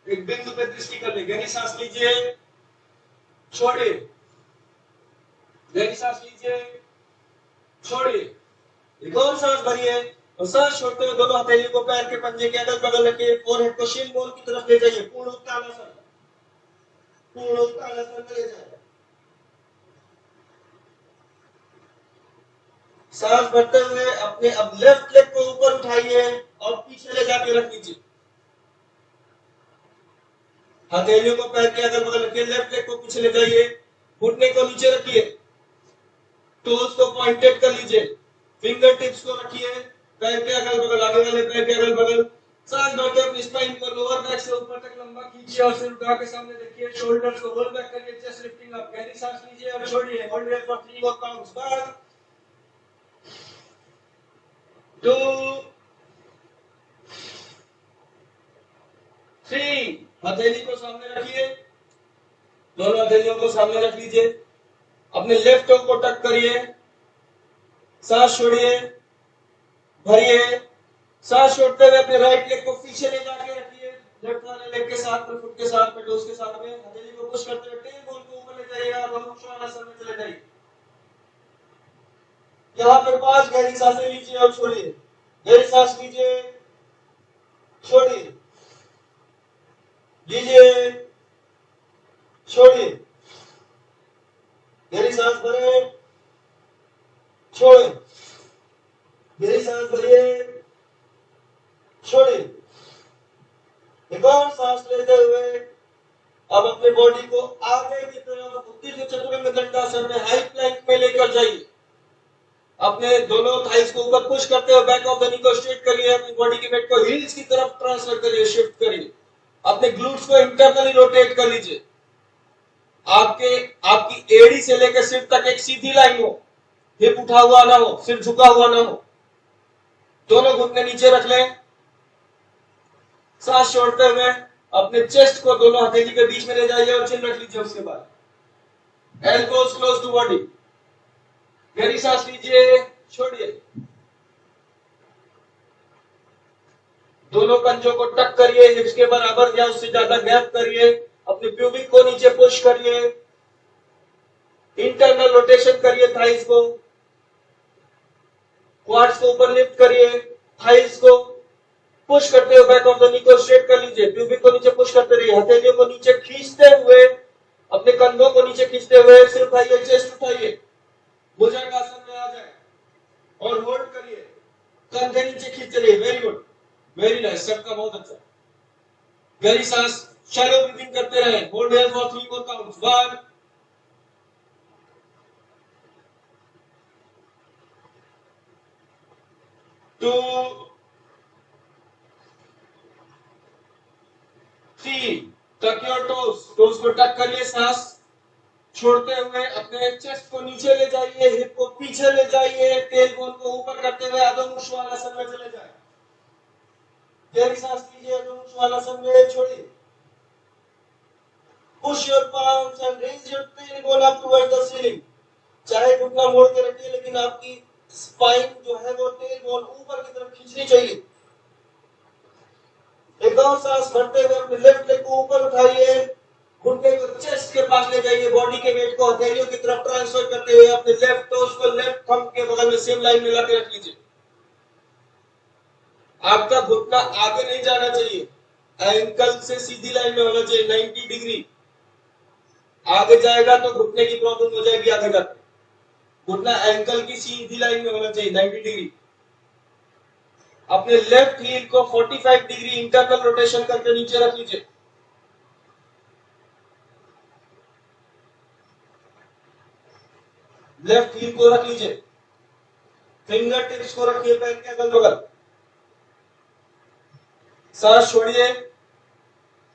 एक बिंदु पे दृष्टि कर ले गहरी सांस लीजिए छोड़िए गहरी सांस लीजिए छोड़िए एक और सांस भरिए और सांस छोड़ते हुए दोनों हथेली को पैर के पंजे के अगल बगल रखिए फोरहेड को शिन बोन की तरफ ले जाइए पूर्ण उत्तानासन में ले जाइए सांस भरते हुए अपने अब लेफ्ट लेग को ऊपर उठाइए और पीछे ले जाके रख लीजिए हथेलियों को पैर के अगल बगल रखिए लेफ्ट लेग को पीछे ले जाइए घुटने को नीचे रखिए टोज को पॉइंटेड कर लीजिए फिंगर टिप्स को रखिए पैर के अगल बगल आगे वाले पैर के अगल बगल सांस भरके अपनी स्पाइन को लोअर बैक से ऊपर तक लंबा खींचिए और सिर उठा के सामने देखिए शोल्डर्स को रोल बैक करिए चेस्ट लिफ्टिंग अप गहरी सांस लीजिए और छोड़िए hold it for 3 more counts 1 2 3 हथेली को सामने रखिए दोनों हथेलियों को सामने रख लीजिए अपने लेफ्ट टो को टक करिए सांस छोड़िए भरिए सांस छोड़ते हुए अपने राइट लेग को पीछे ले जाके रखिए लेफ्ट वाले लेग के साथ में फुट के साथ में टोस के साथ में हथेली को पुश करते हुए टेल बोन को ऊपर ले जाइएगा और अनुश्वासन में चले जाइए यहाँ पर 5 गहरी सांसें लीजिए और छोड़िए गहरी सांस लीजिए छोड़िए लीजिए छोड़िए गहरी सांस भरे छोड़े गहरी सांस भरिए छोड़े एक और सांस लेते हुए अब अपने बॉडी को आगे की तरफ उत्तीर्ण चतुरंग दंडासन में हाई प्लैंक में लेकर जाइए अपने दोनों थाइस को ऊपर पुश करते हुए बैक ऑफ द नी को स्ट्रेट करिए अपनी बॉडी की वेट को हील्स की तरफ ट्रांसफर करिए शिफ्ट करिए अपने ग्लूट्स को इंटरनली रोटेट कर लीजिए आपकी एड़ी से लेकर सिर तक एक सीधी लाइन हो हिप उठा हुआ ना हो सिर झुका हुआ ना हो दोनों घुटने नीचे रख लें सांस छोड़ते हुए अपने चेस्ट को दोनों हथेली के बीच में ले जाइए और चिन रख लीजिए उसके बाद एल्बोज क्लोज टू बॉडी गहरी सांस लीजिए छोड़िए दोनों पंजों को टक करिए हिप्स के बराबर या उससे ज्यादा गैप करिए अपने प्यूबिक को नीचे पुश करिए इंटरनल रोटेशन करिए थाइस को क्वाड्स को ऊपर लिफ्ट करिए थाइस को पुश करते हुए बैक ऑफ द नी को स्ट्रेट कर लीजिए प्यूबिक को नीचे पुश करते रहिए हथेलियों को नीचे खींचते हुए अपने कंधों को नीचे खींचते हुए सिर उठाइए, चेस्ट उठाइए, भुजंगासन में आ जाए और होल्ड करिए, कंधे नीचे खींच चलिए। वेरी गुड, वेरी नाइस, सबका बहुत अच्छा। गहरी सांस, शैलो ब्रीथिंग करते रहे। Hold here for 3 more counts। 1 2 3। टक योर टोस, टोस को टक करिए। सांस छोड़ते हुए अपने चेस्ट को नीचे ले जाइए, हिप को पीछे ले जाइए, टेल बोन को ऊपर करते हुए अधो मुख श्वानासन में चले जाए। गहरी सांस लीजिए, अधो मुख श्वानासन में छोड़िए। Push your palms and raise your tailbone up towards the ceiling। चाहे घुटना मोड़ के रखिए, लेकिन आपकी स्पाइन जो है वो टेलबोन ऊपर की तरफ खींचनी चाहिए। एक और सांस भरते हुए अपने लेफ्ट लेग को ऊपर उठाइए, घुटने को चेस्ट के पास ले जाइए, बॉडी के वेट को हथेलियों की तरफ ट्रांसफर करते हुए अपने लेफ्ट टोस को लेफ्ट थंब के बगल में सेम लाइन में लाके रख लीजिए। आपका घुटना आगे नहीं जाना चाहिए, एंकल से सीधी लाइन में होना चाहिए, 90 डिग्री। आगे जाएगा तो घुटने की प्रॉब्लम हो जाएगी आगे जाकर। घुटना एंकल की सीधी लाइन में होना चाहिए, 90 डिग्री। अपने लेफ्ट हील को 45 डिग्री इंटरनल रोटेशन करके नीचे रख लीजिए। लेफ्ट हील को रख लीजिए, फिंगर टिप्स को रखिए पैर के अगल बगल। सांस छोड़िए,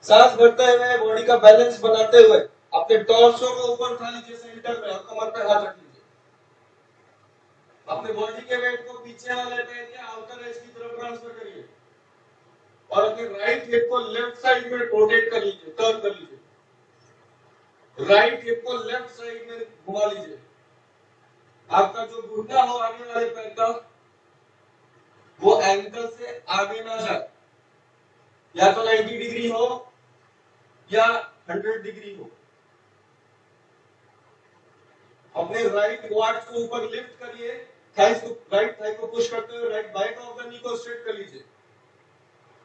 सांस भरते हुए बॉडी का बैलेंस बनाते हुए अपने टॉर्सो को ऊपर उठा लीजिए सेंटर में और कमर पे हाथ रख लीजिए। अपने बॉडी के वेट को पीछे वाले पैर के आउटर एज की तरफ ट्रांसफर करिए और अपने राइट हिप को लेफ्ट साइड में रोटेट कर लीजिए, टर्न कर लीजिए। राइट हिप को लेफ्ट साइड में घुमा लीजिए। आपका जो घुटना हो आगे वाले पैर का, वो एंकल से आगे ना जाए, या तो 90 डिग्री हो या 100 डिग्री हो। अपने राइट क्वाड्स को ऊपर लिफ्ट करिए, थाइस को, राइट थाई को पुश करते हुए right back of the knee को स्ट्रेट कर लीजिए।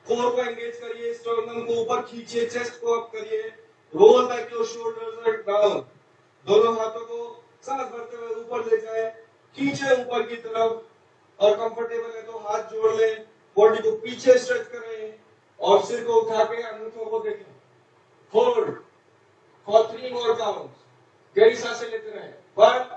कोर को एंगेज करिए, स्टर्नम को ऊपर खींचिए, चेस्ट को अप करिए, role back your shoulders and down. दोनों हाथों को सांस भरते हुए ऊपर ले जाए, खींचे ऊपर की तरफ, और कंफर्टेबल है तो हाथ जोड़ ले, बॉडी को पीछे स्ट्रेच करें और सिर को उठा के अंगूठों को देखें। Hold for 3 more counts। गहरी सांसें लेते रहें। 1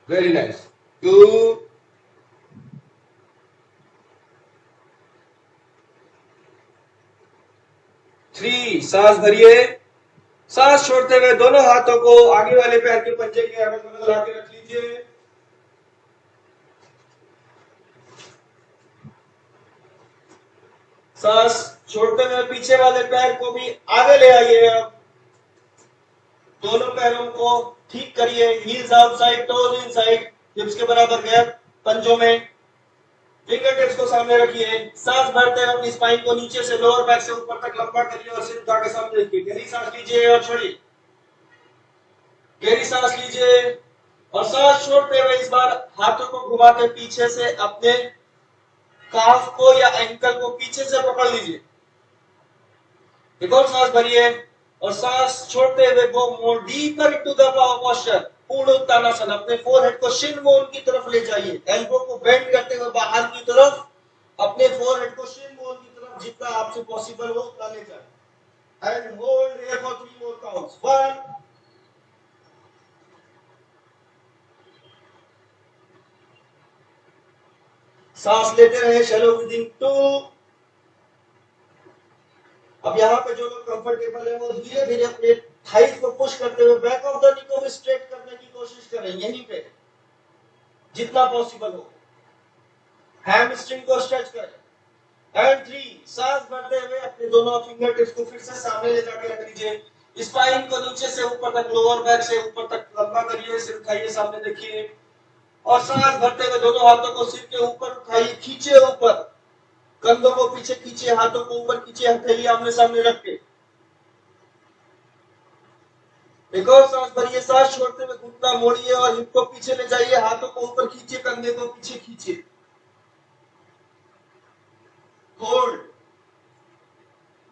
वेरी नाइस, 2 3। सांस भरिए, सांस छोड़ते हुए दोनों हाथों को आगे वाले पैर के पंजे के अगल बगल लाके रख लीजिए। सांस छोड़ते हुए पीछे वाले पैर को भी आगे ले आइए। अब दोनों पैरों को ठीक करिए, हील्स आउटसाइड, टोज इनसाइड, हिप्स के बराबर गैप पंजों में। फिंगर टिप्स को सामने रखिए, सांस भरते हुए अपनी स्पाइन को नीचे से लोअर बैक से ऊपर तक लंबा करिए और सिर उठा के सामने रखिए। गहरी सांस लीजिए और छोड़िए, गहरी सांस लीजिए और सांस छोड़ते हुए इस बार हाथों को घुमा के पीछे से अपने काफ को या एंकल को पीछे से पकड़ लीजिए। एक और सांस भरिए और सांस छोड़ते हुए go more deeper into the power posture, Purna Uttanasana. अपने फोरहेड को शिन बोन की तरफ ले जाइए, एल्बो को बेंड करते हुए बाहर की तरफ, अपने फोरहेड को शिन बोन की तरफ जितना आपसे पॉसिबल हो उतना ले जाए। And hold here for 3 more counts। 1 सांस लेते रहे, शैलो ब्रीथिंग। 2 अब यहाँ पे जो लोग कंफर्टेबल है वो धीरे धीरे अपने थाइस को पुश करते हुए बैक ऑफ द नी को भी स्ट्रेट करने की कोशिश करें, यहीं पे जितना पॉसिबल हो। हैमस्ट्रिंग को स्ट्रेच करें। एंड 3 सांस भरते हुए अपने दोनों फिंगर टिप्स को फिर से सामने ले जाके रख लीजिए। स्पाइन को नीचे से ऊपर तक, लोअर बैक से ऊपर तक लंबा करिए, सिर उठाइए, सामने देखिए और सांस भरते हुए दोनों हाथों को सिर के ऊपर उठाइए, खींचे ऊपर, कंधों को पीछे खींचे, हाथों को ऊपर खींचे, हथेली आमने सामने रख के। एक और सांस भरिए, सांस छोड़ते हुए घुटना मोड़िए और हिप को पीछे ले जाइए, हाथों को ऊपर खींचिए, कंधे को पीछे खींचिए। होल्ड,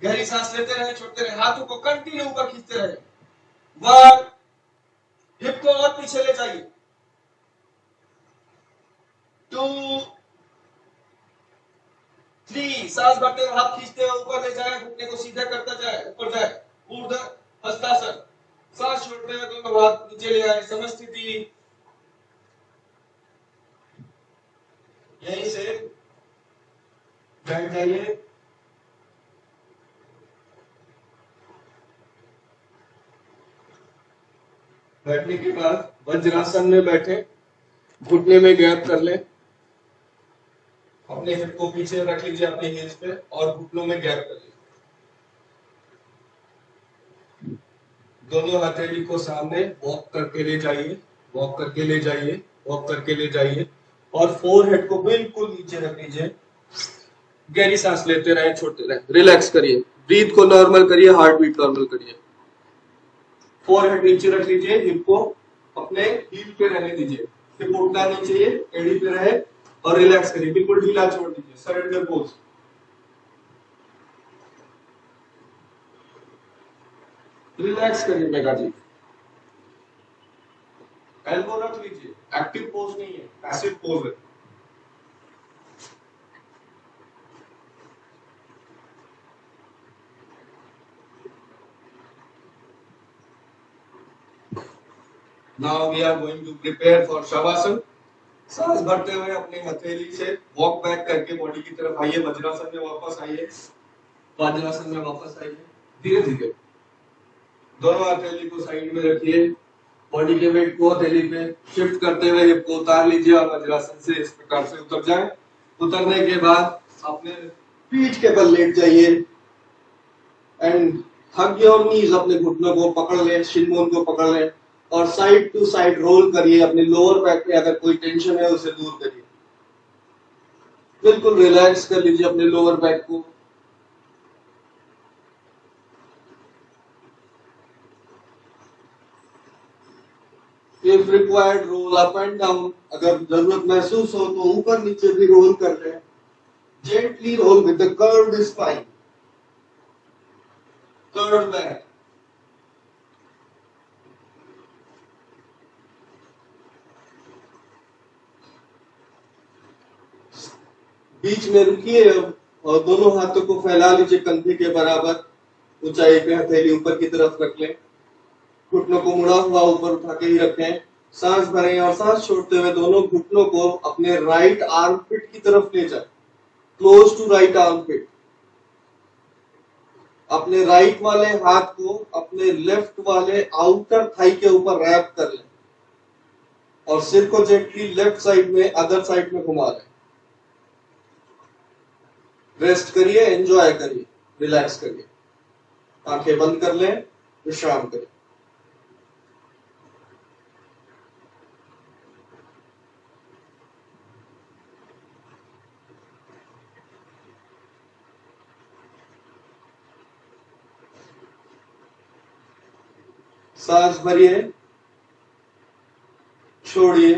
गहरी सांस लेते रहे, छोड़ते रहे, हाथों को कंटिन्यू ऊपर खींचते रहे। 1, हिप को और पीछे ले जाइए। 2, 3, सांस भरते हुए हाथ खींचते हुए ऊपर ले जाए, घुटने को सीधा करता जाए, ऊपर जाए, ऊर्ध्व हस्तासन। सांस छोड़ते हुए दोनों हाथ नीचे ले आए, समस्थिति। यहीं से बैठ जाइए। बैठने के बाद वज्रासन में बैठे, घुटने में गैप कर ले, अपने हिप को पीछे रख लीजिए अपने हील्स पे और घुटनों में गैप कर लीजिए। दोनों हथेली को सामने वॉक करके ले जाइए, वॉक करके ले जाइए, वॉक करके ले जाइए और फोरहेड को बिल्कुल नीचे रख लीजिए। गहरी सांस लेते रहे, छोड़ते रहे, रिलैक्स करिए, ब्रीथ को नॉर्मल करिए, हार्ट बीट नॉर्मल करिए। फोरहेड नीचे रख लीजिए, हिप को अपने हील पे रहने दीजिए, हिप उठना नहीं चाहिए, एड़ी पे रहे और रिलैक्स करिए, बिल्कुल ढीला छोड़ दीजिए, सरेंडर पोज। रिलैक्स करिए मेगा जी। एल्बो रख लीजिए, एक्टिव पोज नहीं है, पैसिव पोज है। Now we are going to prepare for shavasana. सांस भरते हुए अपनी हथेली से वॉक बैक करके बॉडी की तरफ आइए, वज्रासन में वापस आइए, वज्रासन में वापस आइए, धीरे धीरे। दोनों हथेली को साइड में रखिए, बॉडी के वेट को हथेली पे शिफ्ट करते हुए हिप को उतार लीजिए और वज्रासन से इस प्रकार से उतर जाए। उतरने के बाद अपने पीठ के बल लेट जाइए एंड हग योर नीज, अपने घुटनों को पकड़ ले, शिन बोन को पकड़ ले और साइड टू साइड रोल करिए। अपने लोअर बैक पे अगर कोई टेंशन है उसे दूर करिए, बिल्कुल रिलैक्स कर लीजिए अपने लोअर बैक को। If required roll up and down, अगर जरूरत महसूस हो तो ऊपर नीचे भी रोल कर ले। Gently roll with the curved spine, curved back. बीच में रुकिए अब और दोनों हाथों को फैला लीजिए कंधे के बराबर, ऊंचाई पे हथेली ऊपर की तरफ रख लें, घुटनों को मुड़ा हुआ ऊपर उठा के ही रखें। सांस भरें और सांस छोड़ते हुए दोनों घुटनों को अपने राइट आर्म पिट की तरफ ले जाए, क्लोज टू राइट आर्म पिट। अपने राइट वाले हाथ को अपने लेफ्ट वाले आउटर थाई के ऊपर रैप कर लें और सिर को जेंटली लेफ्ट साइड में अदर साइड में घुमा लें। रेस्ट करिए, एंजॉय करिए, रिलैक्स करिए, आंखें बंद कर लें, विश्राम करिए। सांस भरिए, छोड़िए,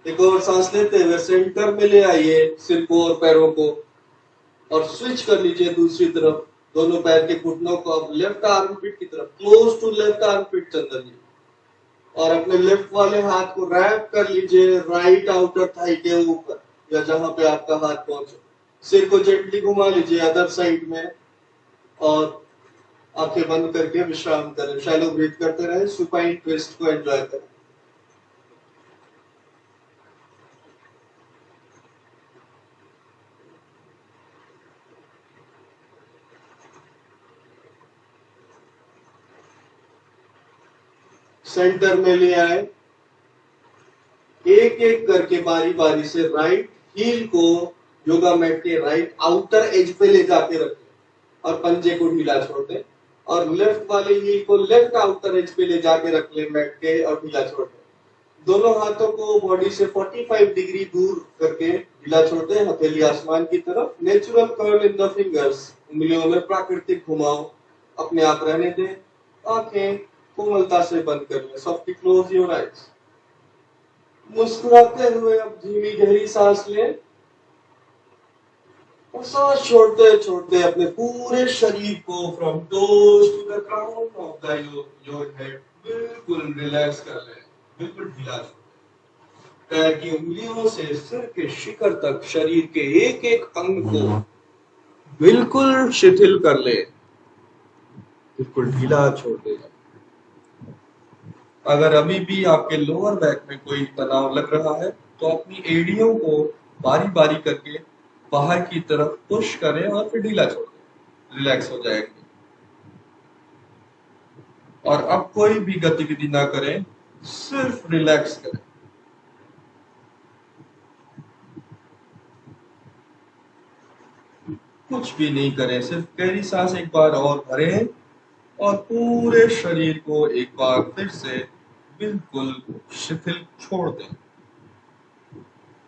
एक और सांस लेते हुए सेंटर में ले आइए सिर को और पैरों को और स्विच कर लीजिए दूसरी तरफ। दोनों पैर के घुटनों को अब लेफ्ट आर्म पिट की तरफ, क्लोज टू लेफ्ट आर्म पिट चंदन जी, और अपने लेफ्ट वाले हाथ को रैप कर लीजिए राइट आउटर थाई के ऊपर या जहां पे आपका हाथ पहुंचे। सिर को जेंटली घुमा लीजिए अदर साइड में और आंखें बंद करके विश्राम करें। शैलो ब्रीथ करते रहे, सुपाइन ट्विस्ट को एंजॉय करें। सेंटर में ले आए, एक एक करके बारी बारी से राइट हील को योगा मैट के राइट आउटर एज पे ले जाके रखें और पंजे को ढीला छोड़ दें और लेफ्ट वाले हील को लेफ्ट आउटर एज पे ले जाके रख ले मैट के और ढीला छोड़ दें। दोनों हाथों को बॉडी से 45 डिग्री दूर करके ढीला छोड़ दें, हथेली आसमान की तरफ। Natural curl in the fingers, उंगलियों में प्राकृतिक घुमाव अपने आप रहने दें। आंखें कोमलता से बंद कर लें, सॉफ्टली क्लोज योर आईज। मुस्कुराते हुए अब धीमी गहरी सांस लें और सांस छोड़ते छोड़ते अपने पूरे शरीर को from toes to the crown of the your head बिल्कुल रिलैक्स कर लें, बिल्कुल ढीला छोड़ दें। पैर की उंगलियों से सिर के शिखर तक शरीर के एक एक अंग को बिल्कुल शिथिल कर ले, बिल्कुल ढीला छोड़ दे। अगर अभी भी आपके लोअर बैक में कोई तनाव लग रहा है तो अपनी एड़ियों को बारी बारी करके बाहर की तरफ पुश करें और फिर ढीला छोड़ दें, रिलैक्स हो जाएगी। और अब कोई भी गतिविधि ना करें, सिर्फ रिलैक्स करें। कुछ भी नहीं करें, सिर्फ गहरी सांस एक बार और भरें और पूरे शरीर को एक बार फिर से बिल्कुल शिथिल छोड़ दें।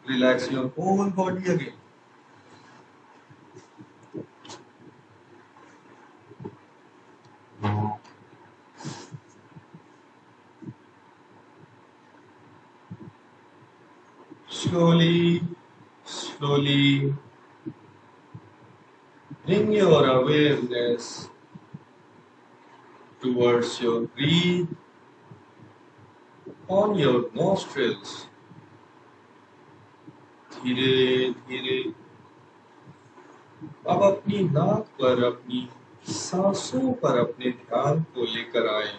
Relax your whole body again. Slowly, slowly bring your awareness towards your breath on your nostrils. धीरे धीरे अब अपनी नाक पर अपनी सांसों पर अपने ध्यान को लेकर आए।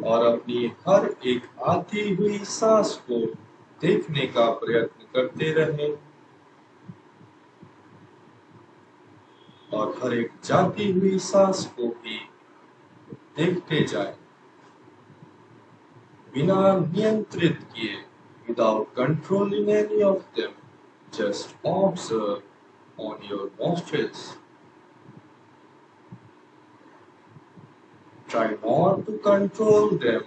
और अपनी हर एक आती हुई सांस को देखने का प्रयत्न करते रहें और हर एक जाती हुई सांस को भी देखते जाएं, बिना नियंत्रित किए, without controlling any of them, just observe on your nostrils. Try not to control them,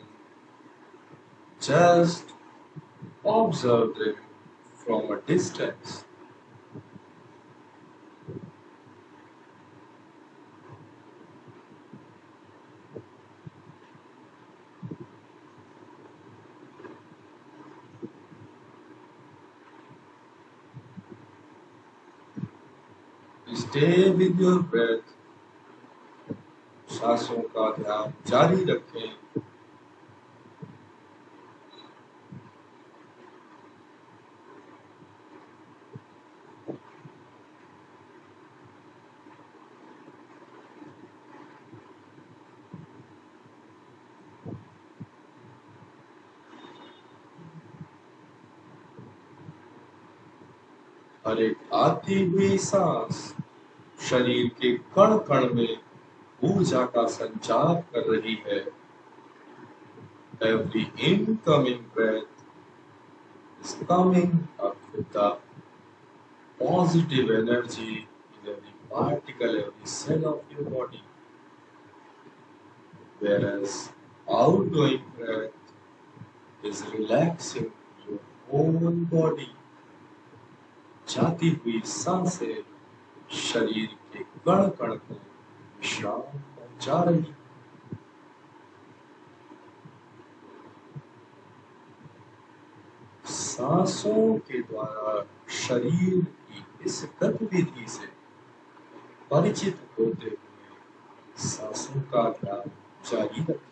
just observe them from a distance. Stay with your breath. सांसों का ध्यान जारी रखें। हर एक आती हुई सांस शरीर के कण कण में ऊर्जा का संचार कर रही है। Every incoming breath is coming up with the positive energy in every particle, every cell of your body. Whereas outgoing breath is relaxing your whole body. जाती हुई सांसें शरीर के कण कण को विश्राम पहुंचा रही। सांसों के द्वारा शरीर की इस गतिविधि से परिचित होते हुए सांसों का ध्यान जारी रखें।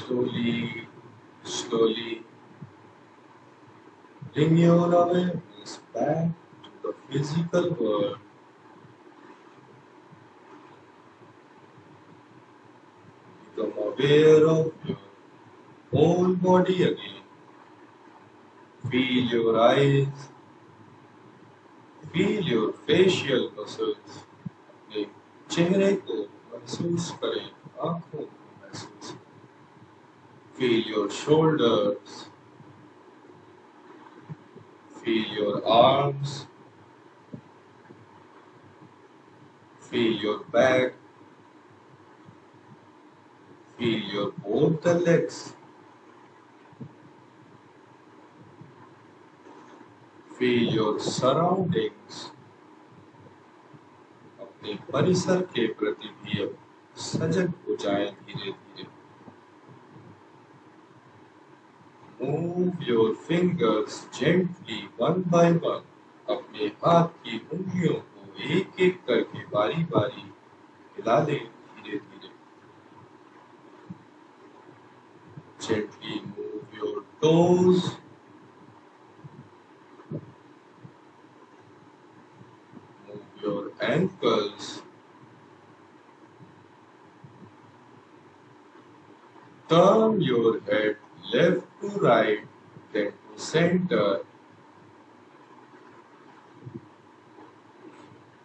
Slowly, slowly bring your awareness back to the physical world. Become aware of your whole body again. Feel your eyes, feel your facial muscles, अपने चेहरे को महसूस करें, आंखों को महसूस करें। Feel your shoulders, feel your arms, feel your back, feel your both the legs, feel your surroundings. अपने परिसर के प्रति भी अब सजग हो जाएं धीरे धीरे। Move your fingers gently one by one. अपने हाथ की उंगलियों को एक एक करके बारी बारी हिला लें धीरे धीरे। Gently move your toes. Move your ankles. Turn your head left to right, then to center.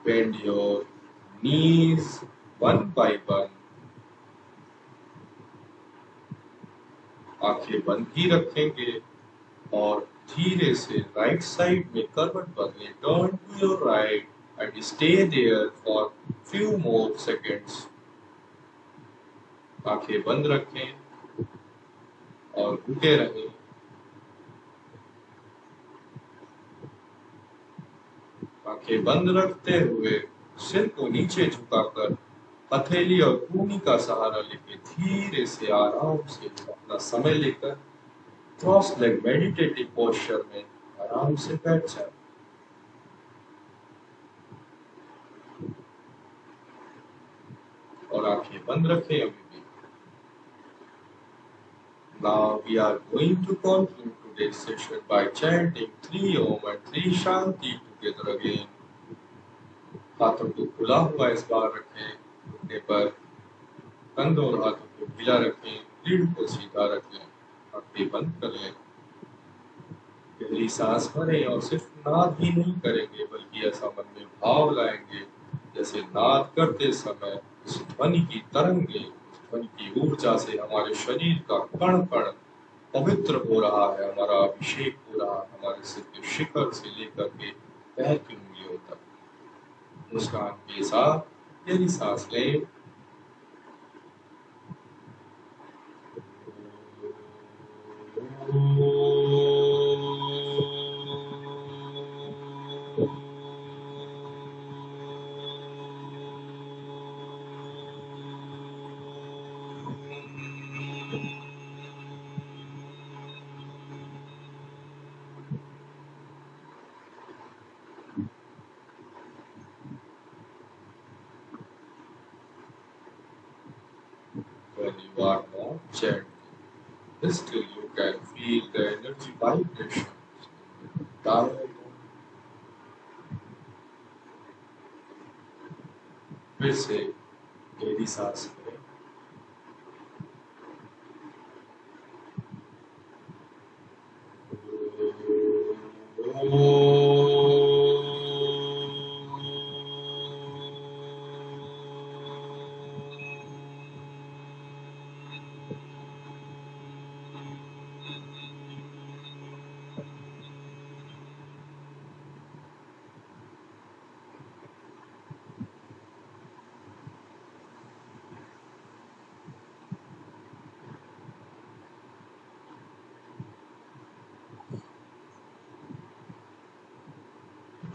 Bend your knees one by one. आंखें बंद ही रखेंगे और धीरे से राइट साइड में करवट बदलें। Turn to your right and stay there for few more seconds. आंखें बंद रखें और रुके रहें। आंखें बंद रखते हुए सिर को नीचे झुकाकर हथेली और कूहनी का सहारा लेके धीरे से आराम से अपना समय लेकर क्रॉस लेग मेडिटेटिव पोस्चर में आराम से बैठ जाए। और आंखें बंद रखें अभी भी। Now we are going to conclude today's session by chanting 3 Om and 3 Shanti together again. हाथों को खुला हुआ इस बार रखें, घुटने पर कंधों और हाथों को ढीला रखें, रीढ़ को सीधा रखें, आंखें बंद कर लें। गहरी सांस भरें और सिर्फ नाद ही नहीं करेंगे बल्कि ऐसा मन में भाव लाएंगे जैसे नाद करते समय इस ध्वनि की तरंगे, इस ध्वनि की ऊर्जा से हमारे शरीर का कण कण पवित्र हो रहा है, हमारा अभिषेक हो रहा है, हमारे सिर के शिखर से लेकर के पैर की उंगलियों तक। मुस्कान के साथ गहरी सांस लें। When you are not chanting, still you can feel the energy vibrations in the entire body. फिर से गहरी सांस लें।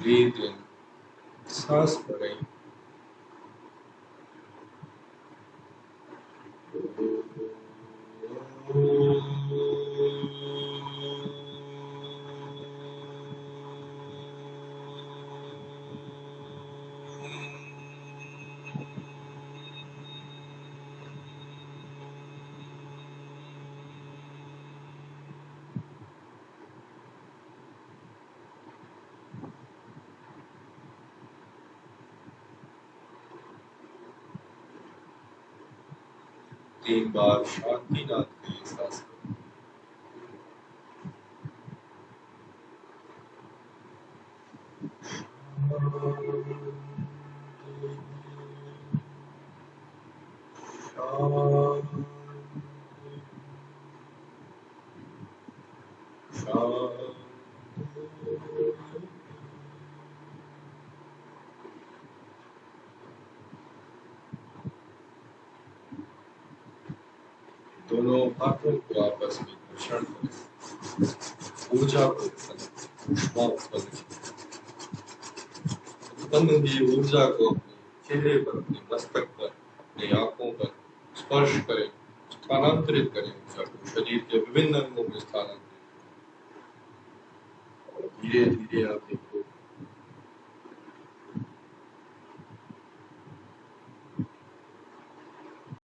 Breathe in, सांस भरें। तीन बार शांति नाद के लिए सांस लें। शांति शांति। दोनों हाथों को आपस में घर्षण करें, ऊर्जा को ऊष्मा उत्पन्न हुई ऊर्जा को अपने चेहरे पर, अपने मस्तक पर, अपनी आंखों पर स्पर्श करें, स्थानांतरित करें ऊर्जा को शरीर के विभिन्न अंगों में स्थानांतरित करें। धीरे धीरे आप